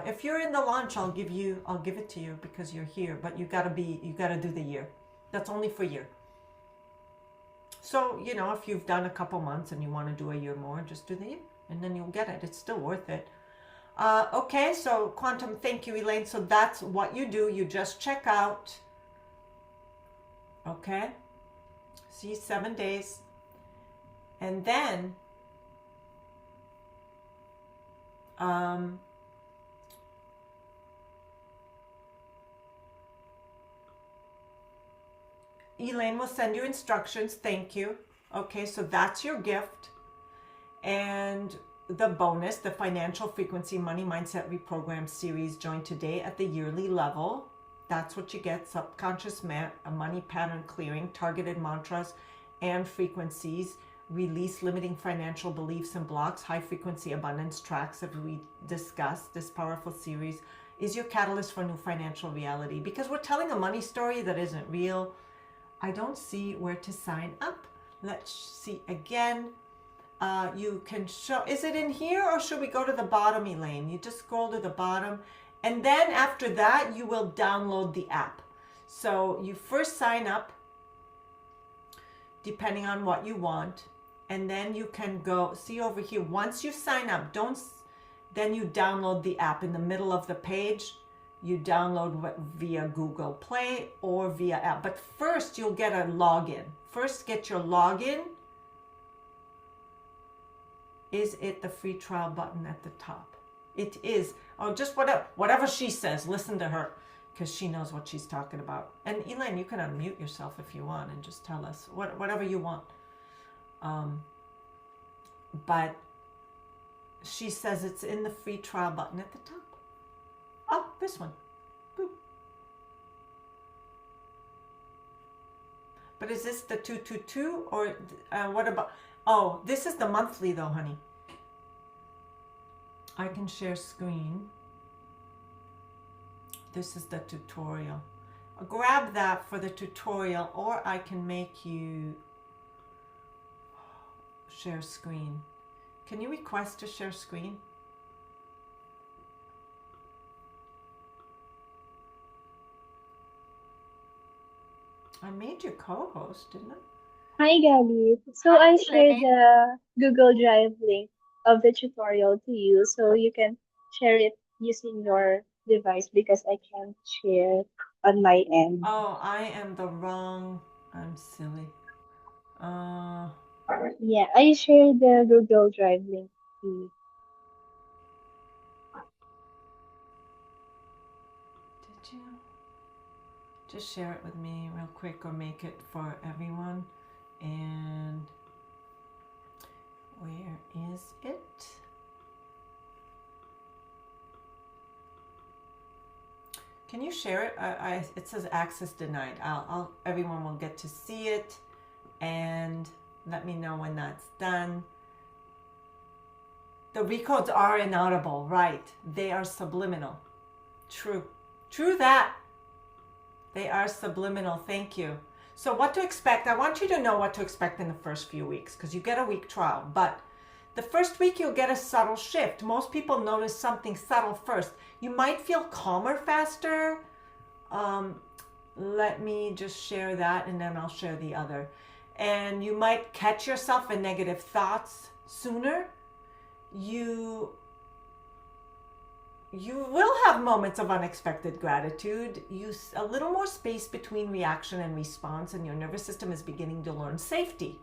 Speaker 1: if you're in the launch, I'll give it to you because you're here. But you gotta do the year. That's only for a year. So if you've done a couple months and you want to do a year more, just do the year, and then you'll get it. It's still worth it. Okay, so Quantum, thank you, Elaine. So that's what you do. You just check out. Okay. See, 7 days. And then Elaine will send you instructions. Thank you. Okay, so that's your gift. And the bonus, the Financial Frequency Money Mindset Reprogram series, join today at the yearly level. That's what you get. Subconscious money pattern clearing, targeted mantras and frequencies, release limiting financial beliefs and blocks, high frequency abundance tracks that we discussed. This powerful series is your catalyst for new financial reality. Because we're telling a money story that isn't real. I don't see where to sign up. Let's see again. You can show, is it in here or should we go to the bottom, Elaine? You just scroll to the bottom, and then after that you will download the app. So you first sign up depending on what you want, and then you can go see over here. Once you sign up, then you download the app. In the middle of the page you download via Google Play or via app, but first you'll get a login. First get your login. Is it the free trial button at the top? It is. Oh, just whatever she says, listen to her, because she knows what she's talking about. And Elaine, you can unmute yourself if you want and just tell us whatever you want. But she says it's in the free trial button at the top. Oh, this one. Boop. But is this the 222 or what about? Oh, this is the monthly though, honey. I can share screen. This is the tutorial. Grab that for the tutorial, or I can make you share screen. Can you request to share screen? I made you co-host, didn't I?
Speaker 2: Hi, Gabby. So
Speaker 1: Hi,
Speaker 2: I shared
Speaker 1: Elaine.
Speaker 2: the Google Drive link of the tutorial to you so you can share it using your device because I can't share on my end.
Speaker 1: Oh, I am the wrong. I'm silly. Uh,
Speaker 2: Yeah, I shared the Google Drive link to you.
Speaker 1: did you? Just share it with me real quick, or make it for everyone. And where is it? Can you share it? It says access denied. Everyone will get to see it, and let me know when that's done. The recodes are inaudible, right? They are subliminal. True that. They are subliminal. Thank you. So what to expect? I want you to know what to expect in the first few weeks, because you get a week trial, but the first week you'll get a subtle shift. Most people notice something subtle first. You might feel calmer faster. Let me just share that, and then I'll share the other. And you might catch yourself in negative thoughts sooner. You will have moments of unexpected gratitude. Use a little more space between reaction and response, and your nervous system is beginning to learn safety.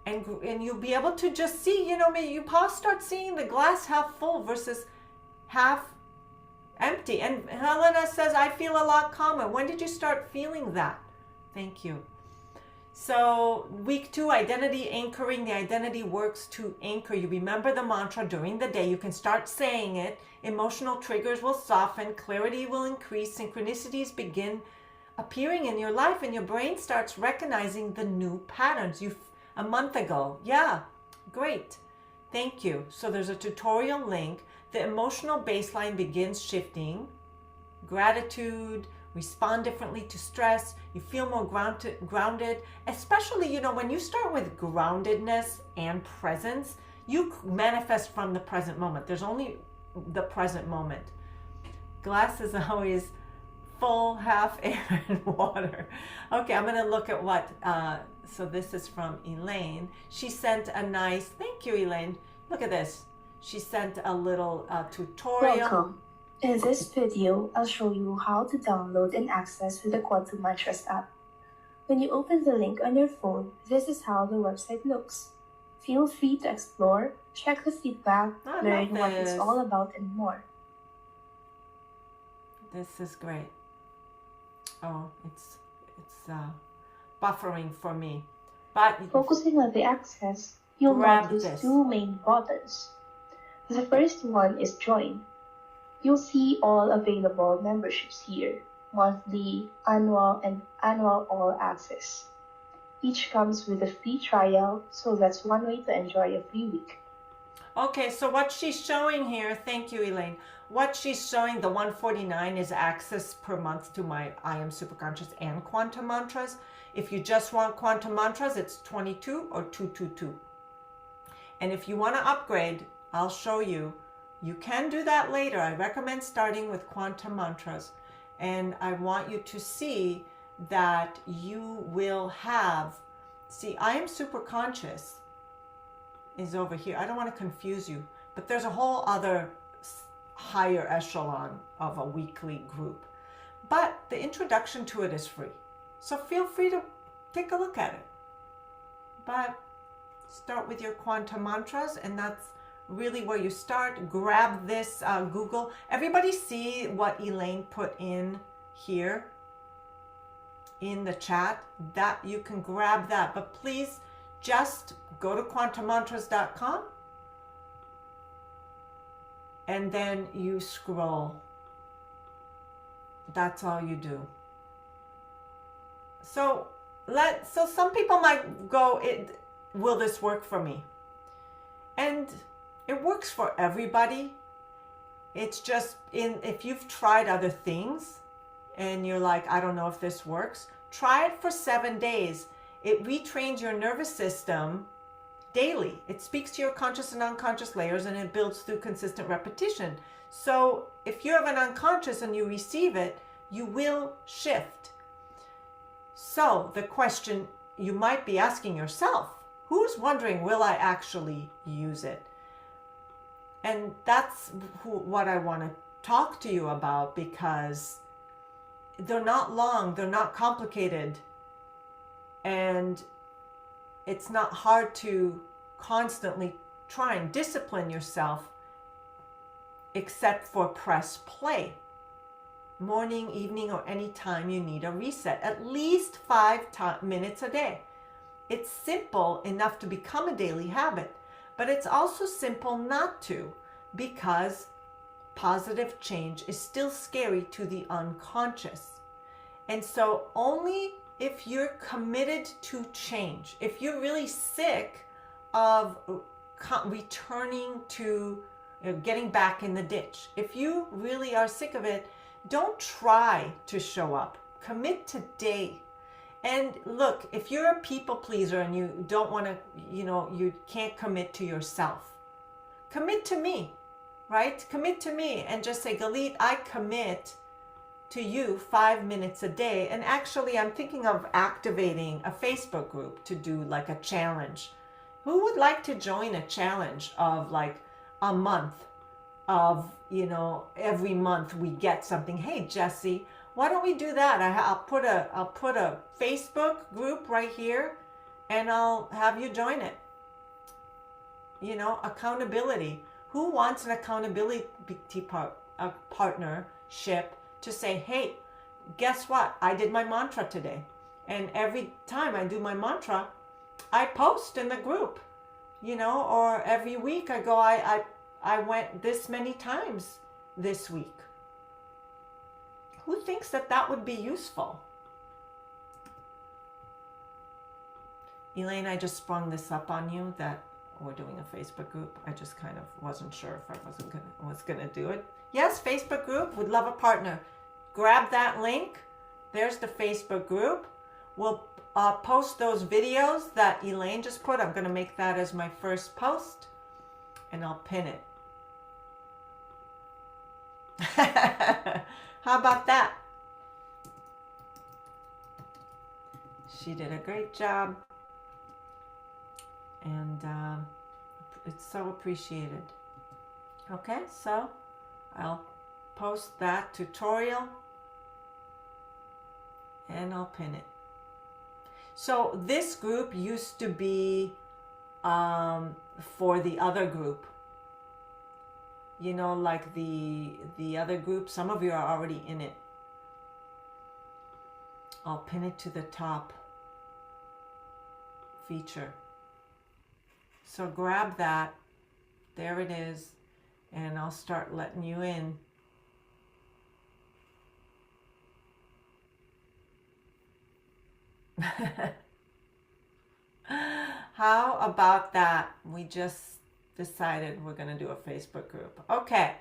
Speaker 1: And you'll be able to just see, maybe you start seeing the glass half full versus half empty. And Helena says, I feel a lot calmer. When did you start feeling that? Thank you. So week 2, identity anchoring. The identity works to anchor you. Remember the mantra during the day. You can start saying it. Emotional triggers will soften. Clarity will increase. Synchronicities begin appearing in your life, and your brain starts recognizing the new patterns a month ago. Yeah, great. Thank you. So there's a tutorial link. The emotional baseline begins shifting. Gratitude, respond differently to stress. You feel more grounded, especially, when you start with groundedness and presence, you manifest from the present moment. There's only the present moment. Glass is always full, half air and water. Okay, I'm going to look at what, so this is from Elaine. She sent a nice, thank you, Elaine. Look at this. She sent a little tutorial.
Speaker 3: Welcome. In this video, I'll show you how to download and access the Quantum Mantras app. When you open the link on your phone, this is how the website looks. Feel free to explore, check the feedback, learn what it's all about, and more.
Speaker 1: This is great. Oh, it's buffering for me. But
Speaker 3: focusing on the access, you'll notice 2 main buttons. The first one is Join. You'll see all available memberships here, monthly, annual, and annual all access. Each comes with a free trial, so that's one way to enjoy a free week.
Speaker 1: Okay, so what she's showing here, thank you, Elaine. What she's showing, the 149 is access per month to my I Am Superconscious and Quantum Mantras. If you just want Quantum Mantras, it's 22 or 222. And if you want to upgrade, I'll show you. You can do that later. I recommend starting with Quantum Mantras. And I want you to see that you will have, see, I Am Superconscious is over here. I don't want to confuse you, but there's a whole other higher echelon of a weekly group. But the introduction to it is free. So feel free to take a look at it. But start with your Quantum Mantras, and that's really where you start. Grab this Google. Everybody see what Elaine put in here in the chat? That you can grab that, but please just go to quantummantras.com and then you scroll. That's all you do. So some people might go, will this work for me? And it works for everybody. It's just if you've tried other things and you're like, I don't know if this works, try it for 7 days. It retrains your nervous system daily. It speaks to your conscious and unconscious layers, and it builds through consistent repetition. So if you have an unconscious and you receive it, you will shift. So the question you might be asking yourself, who's wondering, will I actually use it? And that's what I want to talk to you about, because they're not long, they're not complicated, and it's not hard to constantly try and discipline yourself, except for press play. Morning, evening, or any time you need a reset, at least 5 minutes a day. It's simple enough to become a daily habit, but it's also simple not to, because positive change is still scary to the unconscious. And so only if you're committed to change, if you're really sick of returning to getting back in the ditch, if you really are sick of it, don't try to show up. Commit today. And look, if you're a people pleaser and you don't want to, you can't commit to yourself, commit to me, right? Commit to me and just say, Galit, I commit to you 5 minutes a day. And actually, I'm thinking of activating a Facebook group to do like a challenge. Who would like to join a challenge of like a month of, every month we get something? Hey, Jesse, why don't we do that? I'll put a Facebook group right here, and I'll have you join it. Accountability. Who wants an accountability partnership to say, hey, guess what? I did my mantra today. And every time I do my mantra, I post in the group, or every week I go, I went this many times this week. Who thinks that would be useful? Elaine, I just sprung this up on you that we're doing a Facebook group. I just kind of wasn't sure if I was gonna do it. Yes, Facebook group, would love a partner. Grab that link. There's the Facebook group. We'll post those videos that Elaine just put. I'm gonna make that as my first post, and I'll pin it. How about that? She did a great job, and it's so appreciated. Okay, so I'll post that tutorial and I'll pin it. So this group used to be for the other group. Like the other group, some of you are already in it. I'll pin it to the top feature. So grab that. There it is. And I'll start letting you in. How about that? We just decided we're going to do a Facebook group. Okay.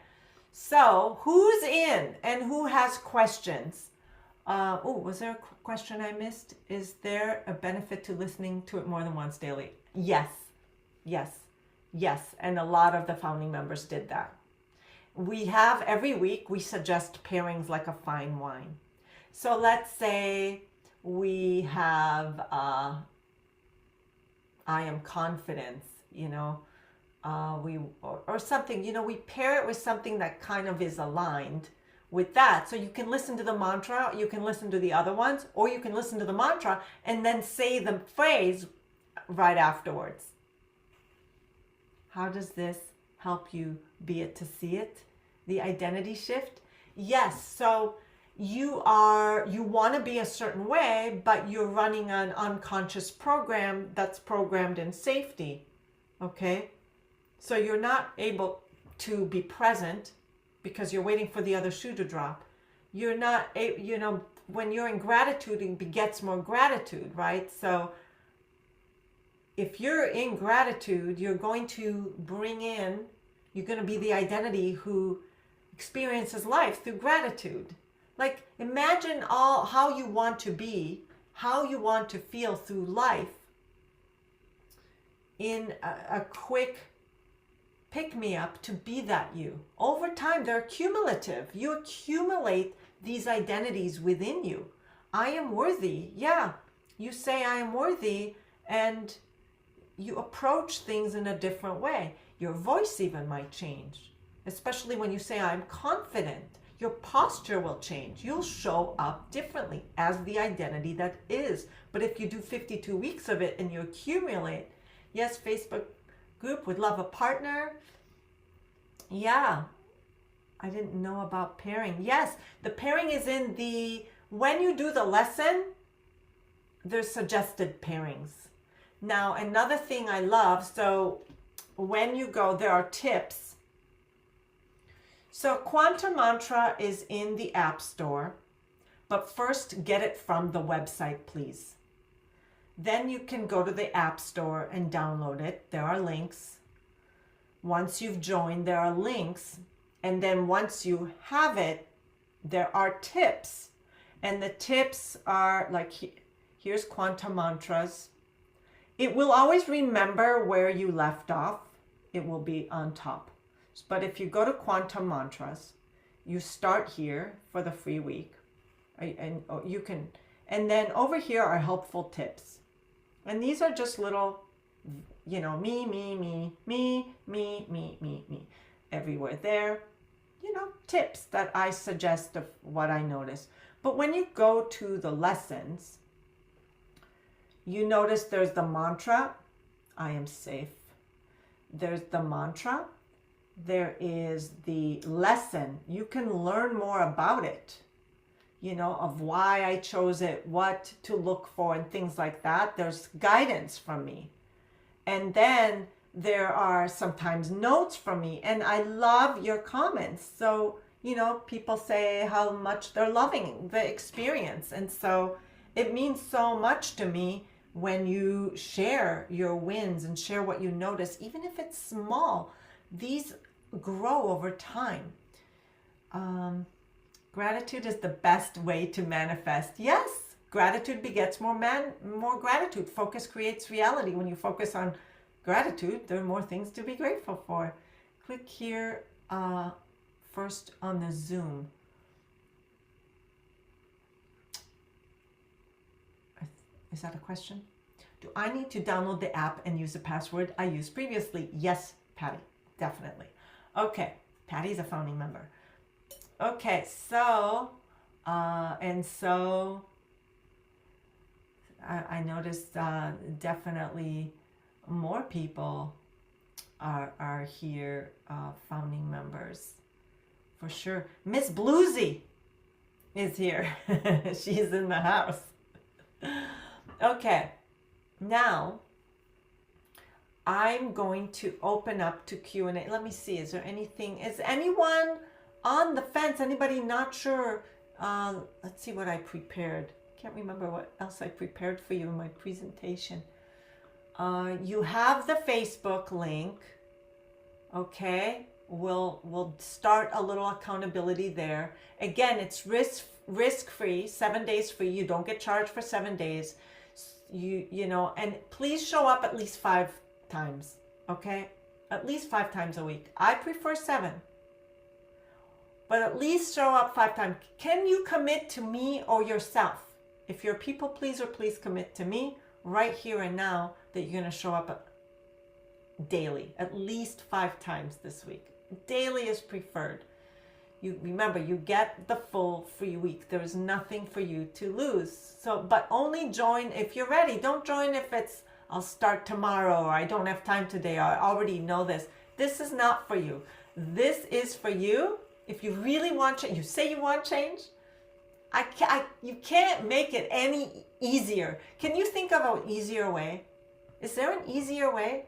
Speaker 1: So who's in and who has questions? Was there a question I missed? Is there a benefit to listening to it more than once daily? Yes, yes, yes. And a lot of the founding members did that. We have every week, we suggest pairings like a fine wine. So let's say we have I am confidence, or something, we pair it with something that kind of is aligned with that. So you can listen to the mantra, you can listen to the other ones, or you can listen to the mantra and then say the phrase right afterwards. How does this help you be it to see it? The identity shift? Yes. So you want to be a certain way, but you're running an unconscious program that's programmed in safety. Okay? So you're not able to be present because you're waiting for the other shoe to drop. You're not, when you're in gratitude, it begets more gratitude, right? So if you're in gratitude, you're going to be the identity who experiences life through gratitude. Like, imagine how you want to be, how you want to feel through life in a quick pick-me-up to be that you. Over time, they're cumulative. You accumulate these identities within you. I am worthy. Yeah, you say I am worthy, and you approach things in a different way. Your voice even might change, especially when you say I'm confident. Your posture will change. You'll show up differently as the identity that is. But if you do 52 weeks of it and you accumulate, yes, Facebook group would love a partner. Yeah, I didn't know about pairing. Yes, the pairing is when you do the lesson, there's suggested pairings. Now, another thing I love, so when you go, there are tips. So Quantum Mantra is in the App Store, but first get it from the website, please. Then you can go to the App Store and download it. There are links. Once you've joined, there are links. And then once you have it, there are tips. And the tips are like, here's Quantum Mantras. It will always remember where you left off. It will be on top. But if you go to Quantum Mantras, you start here for the free week. And then over here are helpful tips. And these are just little, me, everywhere there. Tips that I suggest of what I notice. But when you go to the lessons, you notice there's the mantra, I am safe. There's the mantra. There is the lesson. You can learn more about it, of why I chose it, what to look for, and things like that. There's guidance from me. And then there are sometimes notes from me. And I love your comments. So, people say how much they're loving the experience. And so it means so much to me when you share your wins and share what you notice, even if it's small. These grow over time. Gratitude is the best way to manifest. Yes, gratitude begets more gratitude. Focus creates reality. When you focus on gratitude, there are more things to be grateful for. Click here first on the Zoom. Is that a question? Do I need to download the app and use the password I used previously? Yes, Patty, definitely. Okay, Patty's a founding member. Okay, so, I noticed definitely more people are here, founding members, for sure. Miss Bluesy is here. She's in the house. Okay, now I'm going to open up to Q&A. Let me see, is anyone on the fence? Anybody not sure? Let's see what I prepared. Can't remember what else I prepared for you in my presentation. You have the Facebook link. Okay, we'll start a little accountability there. Again, it's risk free, 7 days free. You don't get charged for 7 days. You know, and please show up at least 5 times. Okay, at least 5 times a week. I prefer 7, but at least show up 5 times. Can you commit to me or yourself? If you're a people pleaser, please commit to me right here and now that you're going to show up daily, at least 5 times this week. Daily is preferred. You remember, you get the full free week. There is nothing for you to lose. So, but only join if you're ready. Don't join if it's, I'll start tomorrow, or I don't have time today, or I already know this. This is not for you. This is for you if you really want change. You say you want change. You can't make it any easier. Can you think of an easier way? Is there an easier way?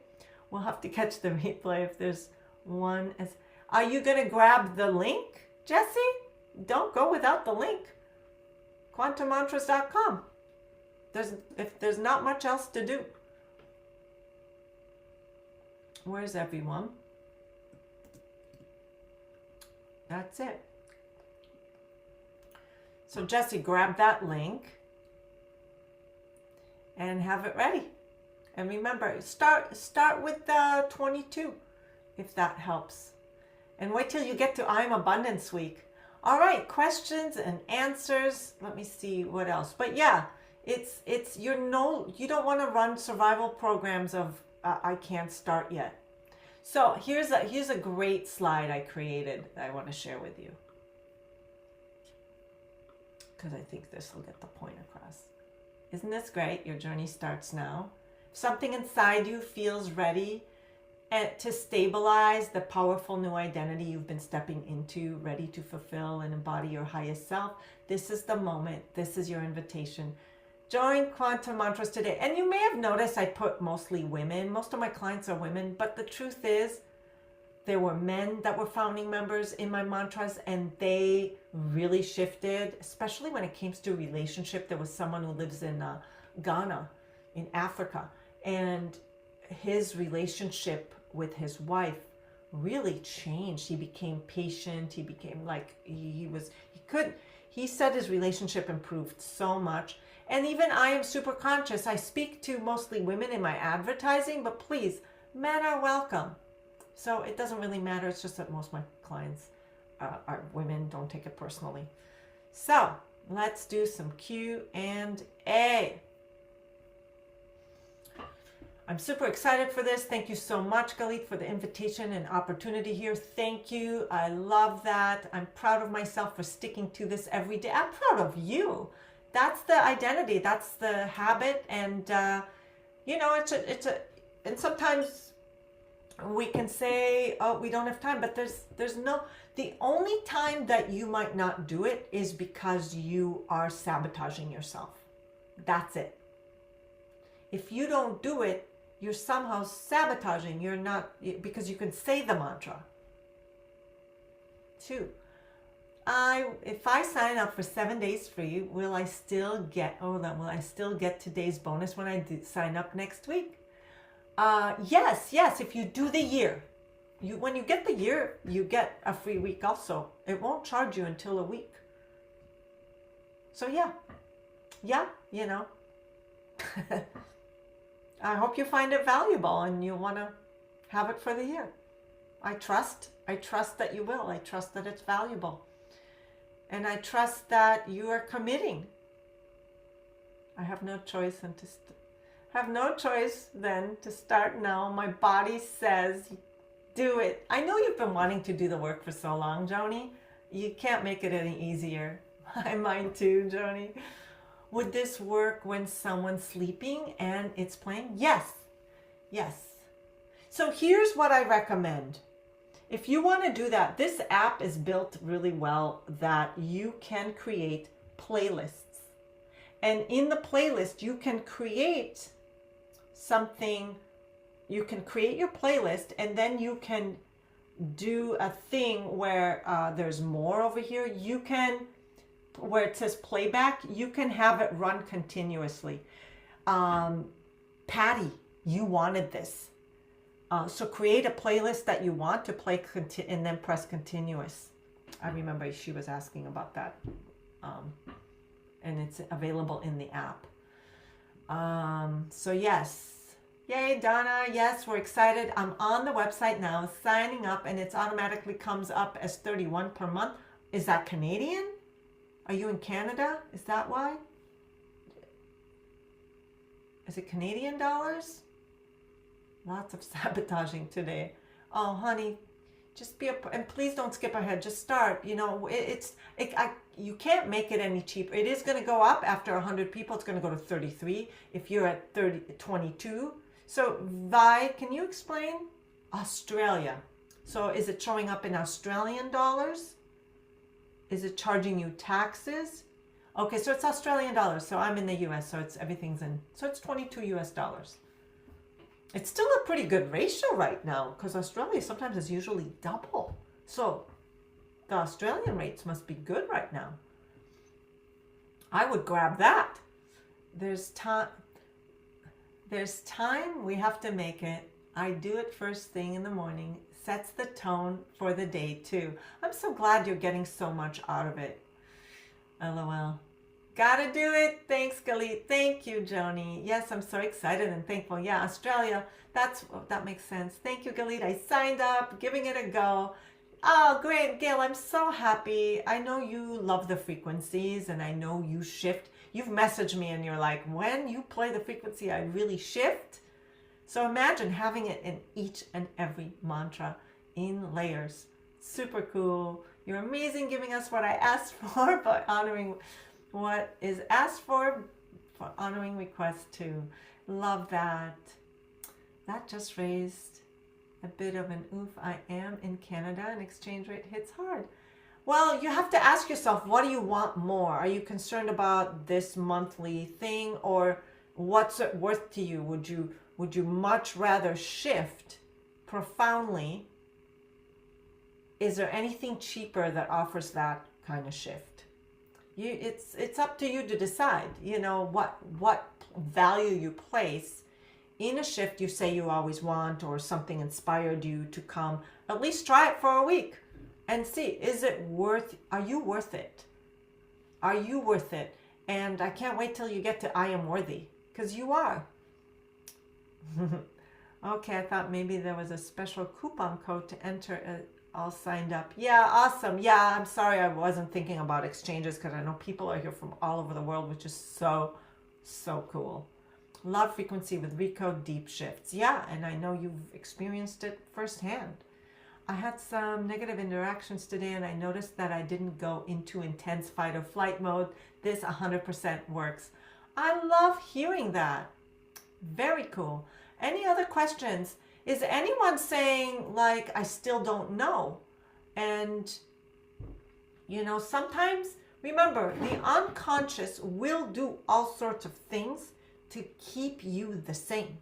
Speaker 1: We'll have to catch the replay if there's one. Are you going to grab the link, Jesse? Don't go without the link. quantummantras.com. There's not much else to do. Where's everyone? That's it. So Jesse, grab that link and have it ready. And remember, start with 22, if that helps. And wait till you get to I'm Abundance Week. All right, questions and answers. Let me see what else. But yeah, you don't want to run survival programs of I can't start yet. So here's a great slide I created that I want to share with you, because I think this will get the point across. Isn't this great? Your journey starts now. Something inside you feels ready to stabilize the powerful new identity you've been stepping into, ready to fulfill and embody your highest self. This is the moment. This is your invitation. Join Quantum Mantras today. And you may have noticed I put mostly women. Most of my clients are women, but the truth is there were men that were founding members in my mantras, and they really shifted, especially when it came to relationship. There was someone who lives in Ghana, in Africa, and his relationship with his wife really changed. He became patient. He became like, he said his relationship improved so much. And even I am super conscious. I speak to mostly women in my advertising, but please, men are welcome. So it doesn't really matter. It's just that most of my clients are women. Don't take it personally. So let's do some Q&A. I'm super excited for this. Thank you so much, Galit, for the invitation and opportunity here. Thank you. I love that. I'm proud of myself for sticking to this every day. I'm proud of you. That's the identity. That's the habit. And, and sometimes we can say, oh, we don't have time, but the only time that you might not do it is because you are sabotaging yourself. That's it. If you don't do it, you're somehow sabotaging. You're not, because you can say the mantra. 2, if I sign up for 7 days free, will I still get today's bonus when I sign up next week? Yes. If you do the year, when you get the year, you get a free week also. It won't charge you until a week. So yeah, I hope you find it valuable and you want to have it for the year. I trust that you will. I trust that it's valuable. And I trust that you are committing. I have no choice then to start now. My body says, do it. I know you've been wanting to do the work for so long, Joni. You can't make it any easier. I mind too, Joni. Would this work when someone's sleeping and it's playing? Yes. So here's what I recommend. If you want to do that, this app is built really well that you can create playlists. And in the playlist, you can create something. You can create your playlist, and then you can do a thing where there's more over here. You can, where it says playback, you can have it run continuously. Patty, you wanted this. So create a playlist that you want to play and then press continuous. I remember she was asking about that. And it's available in the app. So yes. Yay, Donna. Yes, we're excited. I'm on the website now, signing up, and it automatically comes up as $31 per month. Is that Canadian? Are you in Canada? Is that why? Is it Canadian dollars? Lots of sabotaging today. Oh, honey, just and please don't skip ahead. Just start. You know, you can't make it any cheaper. It is going to go up after 100 people. It's going to go to 33 if you're at 22. So Vi, can you explain? Australia. So is it showing up in Australian dollars? Is it charging you taxes? Okay, so it's Australian dollars. So I'm in the US, so everything's in. So it's 22 US dollars. It's still a pretty good ratio right now because Australia sometimes is usually double. So the Australian rates must be good right now. I would grab that. There's time. We have to make it. I do it first thing in the morning. Sets the tone for the day too. I'm so glad you're getting so much out of it. LOL. Gotta do it. Thanks, Galit. Thank you, Joni. Yes, I'm so excited and thankful. Yeah, Australia. That makes sense. Thank you, Galit. I signed up, giving it a go. Oh, great, Gail. I'm so happy. I know you love the frequencies and I know you shift. You've messaged me and you're like, when you play the frequency, I really shift. So imagine having it in each and every mantra in layers. Super cool. You're amazing, giving us what I asked for by honoring what is asked for honoring requests too. Love that. That just raised a bit of an oof. I am in Canada and exchange rate hits hard. Well, you have to ask yourself, what do you want more? Are you concerned about this monthly thing, or what's it worth to you? Would you much rather shift profoundly? Is there anything cheaper that offers that kind of shift? It's up to you to decide, you know, what value you place in a shift you say you always want, or something inspired you to come. At least try it for a week and see, are you worth it? Are you worth it? And I can't wait till you get to I am worthy, because you are. Okay, I thought maybe there was a special coupon code to enter all signed up. Yeah, awesome. Yeah, I'm sorry I wasn't thinking about exchanges, because I know people are here from all over the world, which is so cool. Love frequency with recode deep shifts. Yeah, and I know you've experienced it firsthand. I had some negative interactions today and I noticed that I didn't go into intense fight or flight mode. This 100% works. I love hearing that. Very cool. Any other questions? Is anyone saying, like, I still don't know? And, you know, sometimes, remember, the unconscious will do all sorts of things to keep you the same,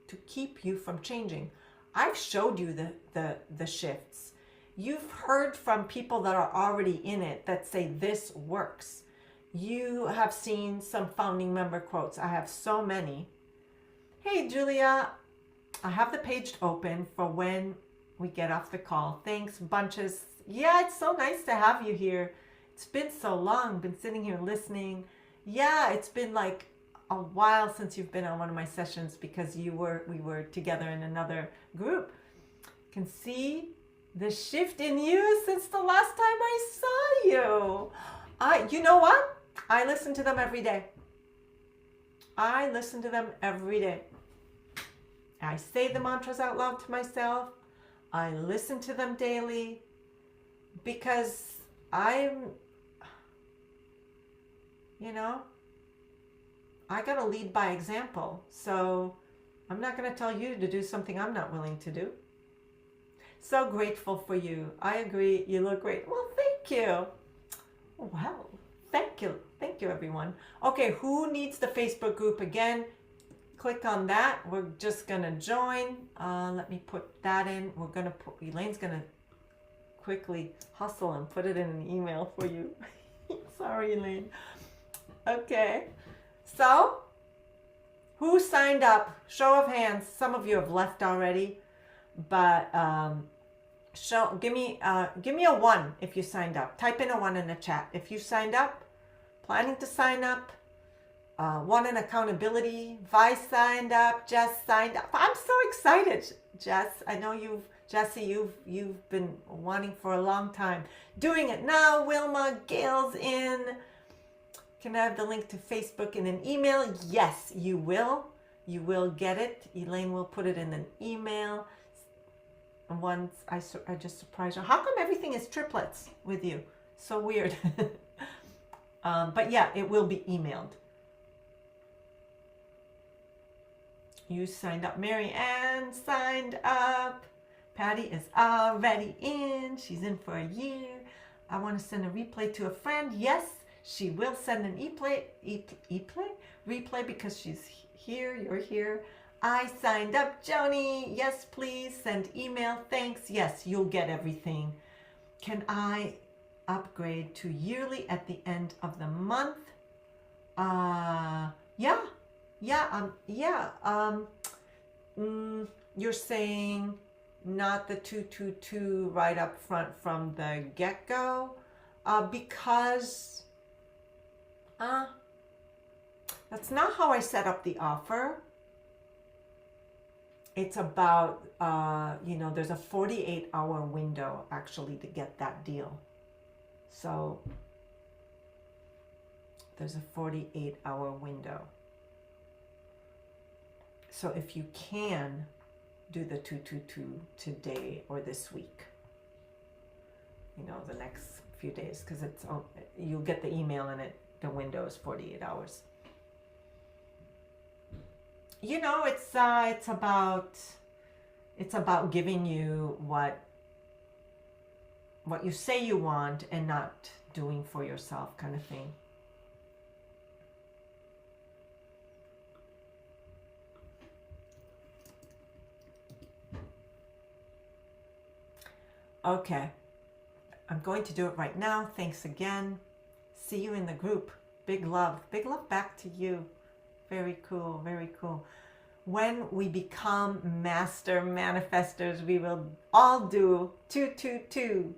Speaker 1: to keep you from changing. I've showed you the shifts. You've heard from people that are already in it that say this works. You have seen some founding member quotes. I have so many. Hey, Julia, I have the page open for when we get off the call. Thanks, bunches. Yeah, it's so nice to have you here. It's been so long, been sitting here listening. Yeah, it's been like a while since you've been on one of my sessions, because we were together in another group. Can see the shift in you since the last time I saw you. You know what? I listen to them every day. I listen to them every day. I say the mantras out loud to myself. I listen to them daily, because I got to lead by example. So I'm not going to tell you to do something I'm not willing to do. So grateful for you. I agree. You look great. Well, thank you. Well, thank you. Thank you, everyone. Okay, who needs the Facebook group again? Click on that. We're just going to join. Let me put that in. Elaine's going to quickly hustle and put it in an email for you. Sorry, Elaine. Okay. So, who signed up? Show of hands. Some of you have left already. But give me a 1 if you signed up. Type in a 1 in the chat if you signed up, planning to sign up. 1 in accountability. Vi signed up. Jess signed up. I'm so excited, Jess. I know you've been wanting for a long time. Doing it now. Wilma, Gail's in. Can I have the link to Facebook in an email? Yes, you will. You will get it. Elaine will put it in an email. Once I just surprised her. How come everything is triplets with you? So weird. But yeah, it will be emailed. You signed up. Mary Ann signed up. Patty is already in. She's in for a year. I want to send a replay to a friend. Yes, she will send an replay because she's here. You're here. I signed up. Joni, yes, please. Send email. Thanks. Yes, you'll get everything. Can I upgrade to yearly at the end of the month? Yeah. You're saying not the 222 right up front from the get-go, because that's not how I set up the offer. It's about there's a 48-hour window actually to get that deal. So there's a 48-hour window. So if you can do the 222 today or this week, the next few days, because you'll get the email and the window is 48 hours. It's about giving you what you say you want and not doing for yourself, kind of thing. Okay, I'm going to do it right now. Thanks again. See you in the group. Big love back to you. Very cool, very cool. When we become master manifestors, we will all do 222.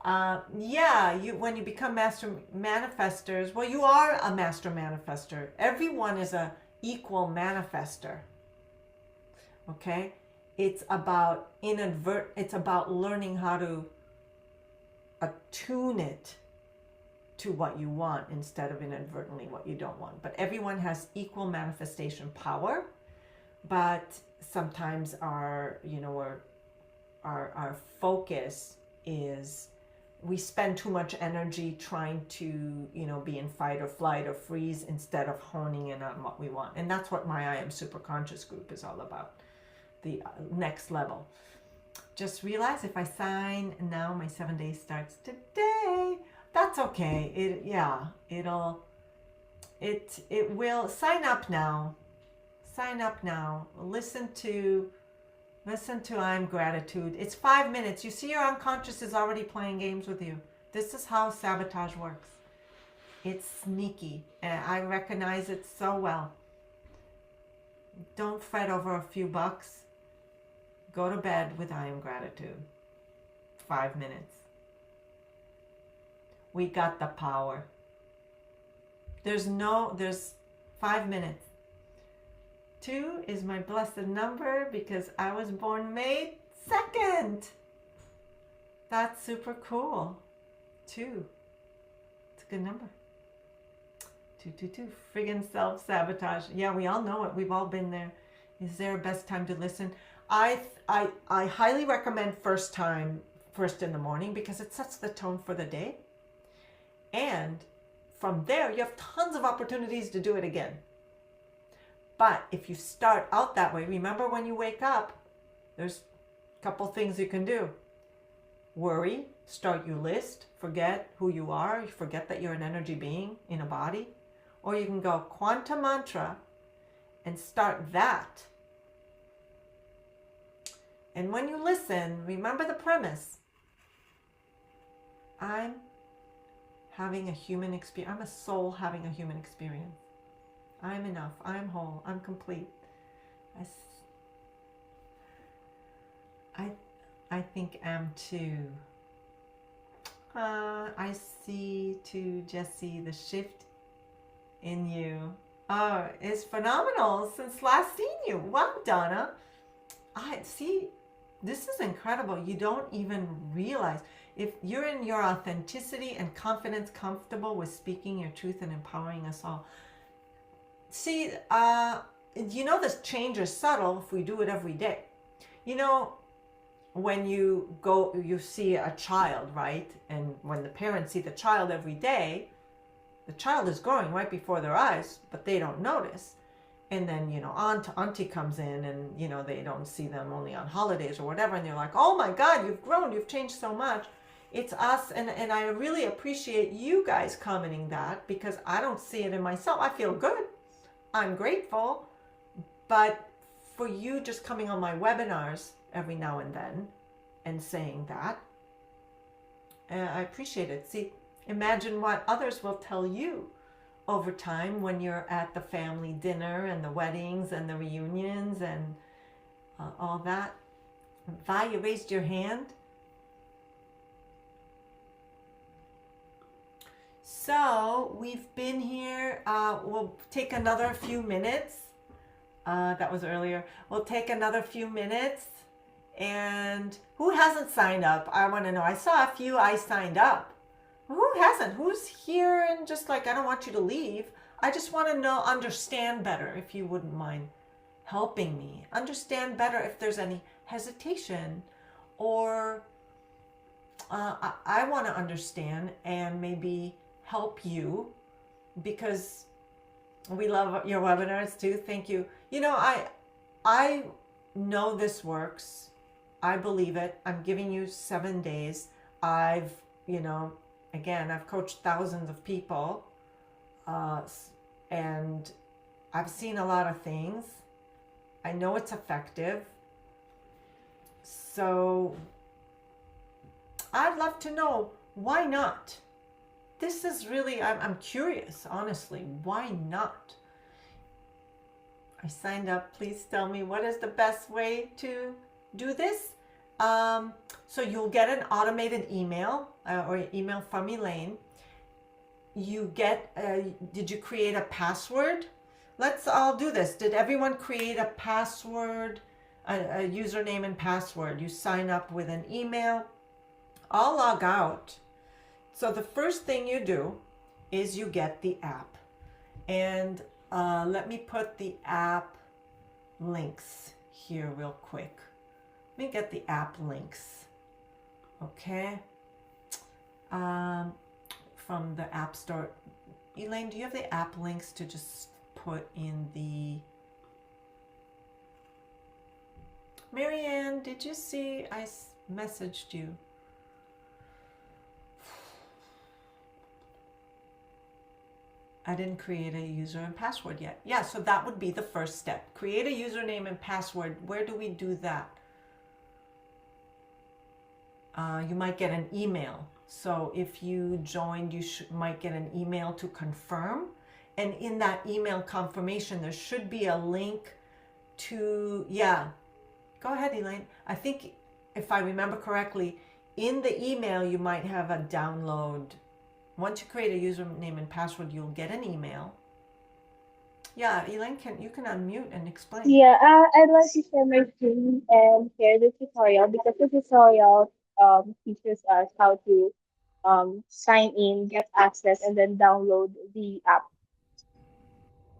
Speaker 1: When you become master manifestors, well, you are a master manifester. Everyone is a equal manifester. Okay? It's about learning how to attune it to what you want instead of inadvertently what you don't want. But everyone has equal manifestation power. But sometimes our focus is, we spend too much energy trying to, be in fight or flight or freeze instead of honing in on what we want. And that's what my I Am Super Conscious group is all about. The next level. Just realize if I sign now, my 7 days starts today. That's okay. It will. Sign up now. Sign up now. Listen to I'm Gratitude. It's 5 minutes. You see, your unconscious is already playing games with you. This is how sabotage works. It's sneaky, and I recognize it so well. Don't fret over a few bucks. Go to bed with I Am Gratitude. 5 minutes. We got the power. There's 5 minutes. 2 is my blessed number because I was born May 2nd. That's super cool. 2. It's a good number. 222. Friggin' self-sabotage. Yeah, we all know it. We've all been there. Is there a best time to listen? I highly recommend first in the morning, because it sets the tone for the day. And from there, you have tons of opportunities to do it again. But if you start out that way, remember when you wake up, there's a couple things you can do. Worry, start your list, forget who you are, forget that you're an energy being in a body. Or you can go quantum mantra and start that. And when you listen, remember the premise. I'm having a human experience. I'm a soul having a human experience. I'm enough. I'm whole. I'm complete. I I think am too. I see too, Jesse, the shift in you. Oh, it's phenomenal since last seen you. Wow, Donna. I see. This is incredible. You don't even realize if you're in your authenticity and confidence, comfortable with speaking your truth and empowering us all. See, this change is subtle if we do it every day. When you see a child, right? And when the parents see the child every day, the child is growing right before their eyes, but they don't notice. And then, auntie comes in and, they don't see them only on holidays or whatever. And they're like, oh my God, you've grown, you've changed so much. It's us. And I really appreciate you guys commenting that because I don't see it in myself. I feel good. I'm grateful. But for you just coming on my webinars every now and then and saying that, I appreciate it. See, imagine what others will tell you over time when you're at the family dinner and the weddings and the reunions and all that. Vi, you raised your hand. So we've been here. We'll take another few minutes. That was earlier. We'll take another few minutes. And who hasn't signed up? I want to know. I saw a few I signed up. Who hasn't? Who's here and just like, I don't want you to leave. I just want to understand better, if you wouldn't mind helping me. Understand better if there's any hesitation or I want to understand and maybe help you because we love your webinars too. Thank you. I know this works. I believe it. I'm giving you 7 days. I've coached thousands of people and I've seen a lot of things. I know it's effective. So I'd love to know, why not? This is really, I'm curious, honestly. Why not? I signed up. Please tell me what is the best way to do this. So you'll get an automated email or email from Elaine. You get, did you create a password? Let's all do this. Did everyone create a password, a username and password? You sign up with an email. I'll log out. So the first thing you do is you get the app. And let me put the app links here real quick. Let me get the app links. Okay. From the App Store. Elaine, do you have the app links to just put in the... Marianne, did you see I messaged you? I didn't create a user and password yet. Yeah, so that would be the first step. Create a username and password. Where do we do that? You might get an email. So if you joined, you might get an email to confirm. And in that email confirmation, there should be a link to, yeah. Go ahead, Elaine. I think if I remember correctly, in the email, you might have a download. Once you create a username and password, you'll get an email. Yeah, Elaine, you can unmute and explain.
Speaker 2: Yeah, I'd like to share my screen and share the tutorial because the tutorial teaches us how to sign in, get access, and then download the app.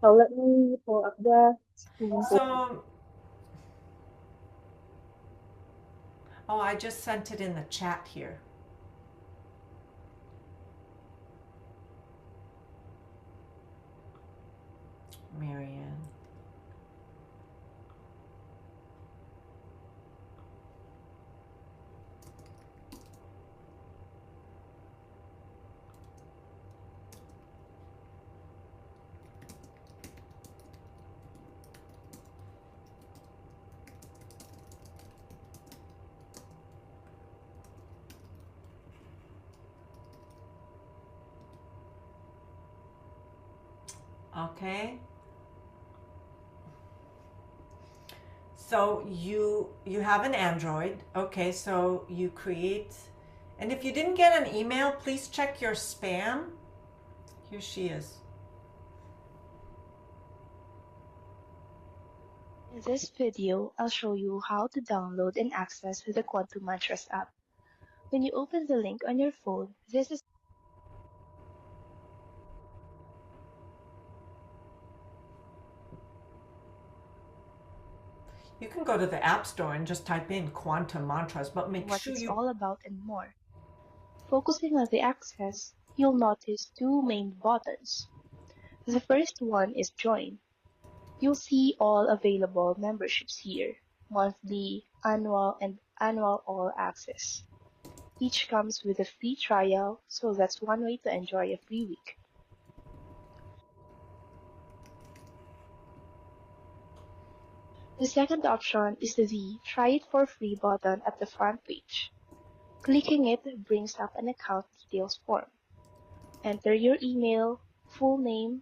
Speaker 2: So let me pull up the screen.
Speaker 1: So, oh, I just sent it in the chat here. Marianne. Okay. So you have an Android. Okay, so you create, and if you didn't get an email, please check your spam. Here she is.
Speaker 3: In this video, I'll show you how to download and access the Quantum Mantras app. When you open the link on your phone, this is
Speaker 1: You can go to the App Store and just type in Quantum Mantras, but make
Speaker 3: what
Speaker 1: sure
Speaker 3: it's
Speaker 1: you...
Speaker 3: all about and more. Focusing on the access, you'll notice two main buttons. The first one is Join. You'll see all available memberships here, monthly, annual, and annual all access. Each comes with a free trial, so that's one way to enjoy a free week. The second option is the Try It for Free button at the front page. Clicking it brings up an account details form. Enter your email, full name,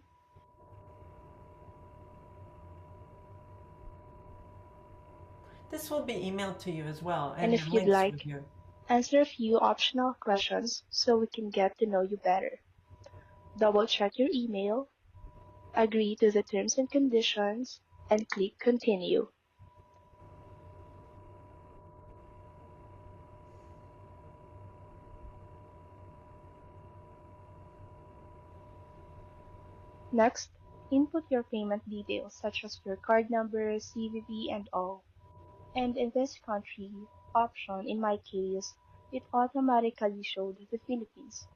Speaker 1: This will be emailed to you as well,
Speaker 3: and
Speaker 1: and
Speaker 3: if you'd
Speaker 1: links
Speaker 3: like,
Speaker 1: with you.
Speaker 3: answer a few optional questions so we can get to know you better. Double check your email, agree to the terms and conditions, and click Continue. Next, input your payment details such as your card number, CVV, and all. And in this country option, in my case, it automatically showed the Philippines,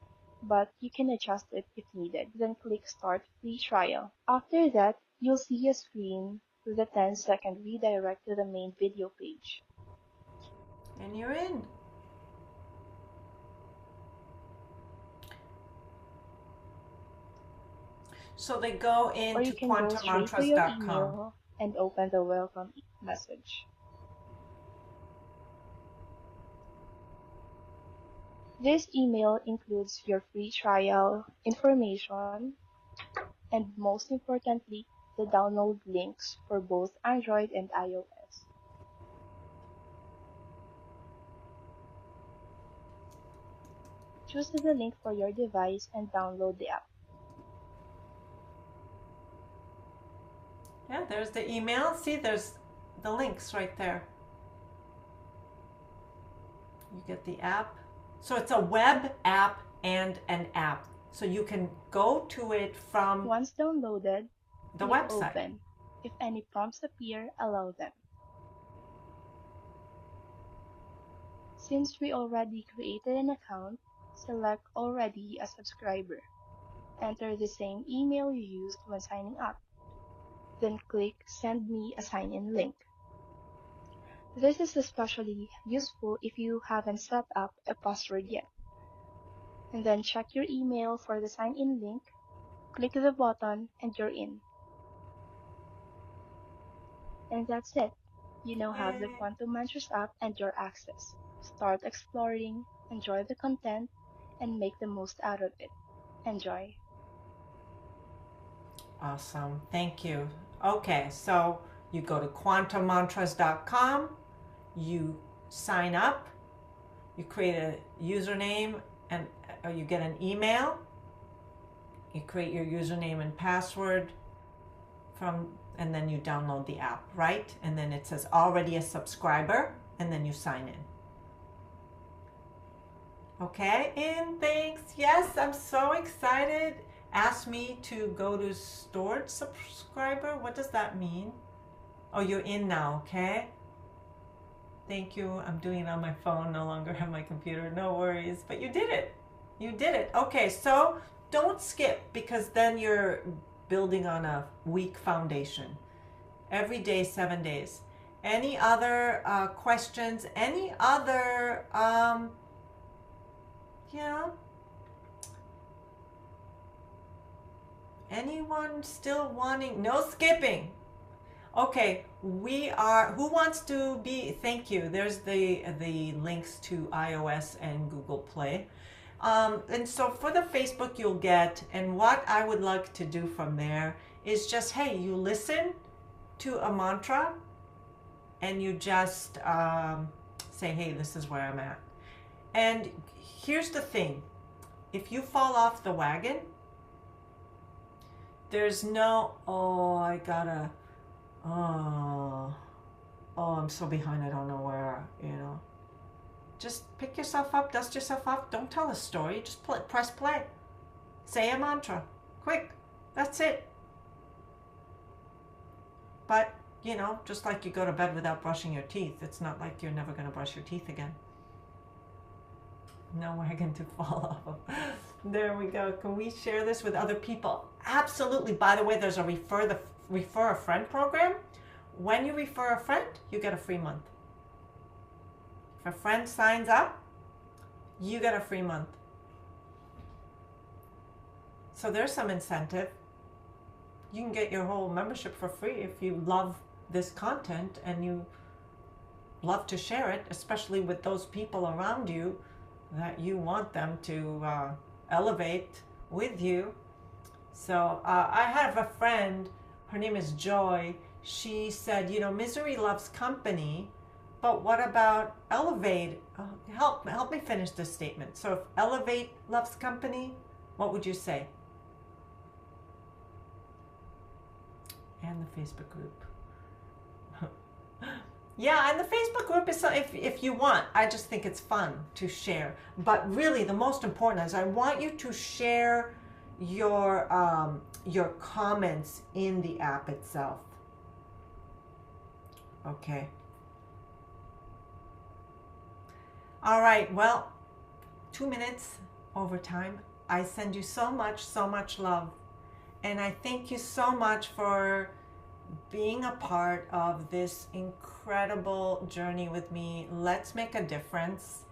Speaker 3: but you can adjust it if needed. Then click Start Free Trial. After that, you'll see a screen with a 10-second redirect to the main video page.
Speaker 1: And you're in. So they go
Speaker 3: Or you
Speaker 1: into
Speaker 3: can go straight to your
Speaker 1: quantummantras.com.
Speaker 3: email and open the welcome message. This email includes your free trial information and most importantly, the download links for both Android and iOS. Choose the link for your device and download the app.
Speaker 1: Yeah, there's the email. See, there's the links right there. You get the app. So it's a web app and an app. So you can go to it from
Speaker 3: Once downloaded,
Speaker 1: the
Speaker 3: click
Speaker 1: website.
Speaker 3: Open. If any prompts appear, allow them. Since we already created an account, select Already a Subscriber. Enter the same email you used when signing up. Then click Send Me a Sign-in link. This is especially useful if you haven't set up a password yet. And then check your email for the sign-in link, click the button, and you're in. And that's it. You now have the
Speaker 1: Yay.
Speaker 3: Quantum Mantras app and your access. Start exploring, enjoy the content, and make the most out of it. Enjoy.
Speaker 1: Awesome. Thank you. Okay, so you go to quantummantras.com, you sign up, you create a username, and or you get an email. You create your username and password and then you download the app, right? And then it says already a subscriber, and then you sign in. Okay, and thanks. Yes, I'm so excited. Ask me to go to stored subscriber. What does that mean? Oh, you're in now, okay? Thank you. I'm doing it on my phone, no longer on my computer. No worries, but you did it. You did it. Okay, so don't skip because then you're building on a weak foundation. Every day, 7 days. Any other questions? Any other, anyone still wanting? No skipping. Okay, who wants to be, thank you. There's the links to iOS and Google Play. And so for the Facebook you'll get, and what I would like to do from there is just, hey, you listen to a mantra and you just say, hey, this is where I'm at. And here's the thing. If you fall off the wagon, there's no, I'm so behind, I don't know where, Just pick yourself up, dust yourself off. Don't tell a story. Just press play. Say a mantra. Quick. That's it. But, just like you go to bed without brushing your teeth, it's not like you're never going to brush your teeth again. No wagon to fall off of. There we go. Can we share this with other people? Absolutely. By the way, there's a refer a friend program. When you refer a friend, you get a free month. If a friend signs up, you get a free month. So there's some incentive. You can get your whole membership for free if you love this content and you love to share it, especially with those people around you that you want them to elevate with you. So I have a friend, her name is Joy. She said, misery loves company, but what about elevate? Help me finish this statement. So if elevate loves company, what would you say? And the Facebook group. Yeah, and the Facebook group is, if you want, I just think it's fun to share. But really, the most important is I want you to share your comments in the app itself. Okay. All right, well, 2 minutes over time. I send you so much love. And I thank you so much for being a part of this incredible journey with me. Let's make a difference.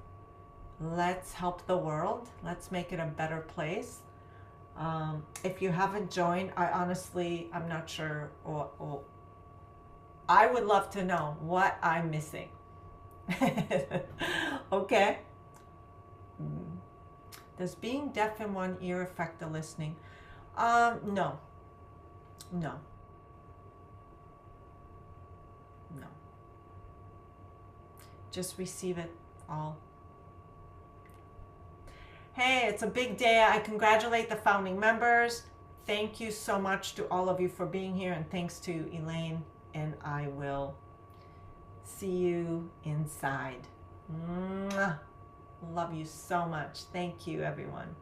Speaker 1: Let's help the world. Let's make it a better place. If you haven't joined, I'm not sure. Or I would love to know what I'm missing. Okay. Does being deaf in one ear affect the listening? No. Just receive it all. Hey, it's a big day. I congratulate the founding members. Thank you so much to all of you for being here, and thanks to Elaine, and I will see you inside. Mwah. Love you so much. Thank you, everyone.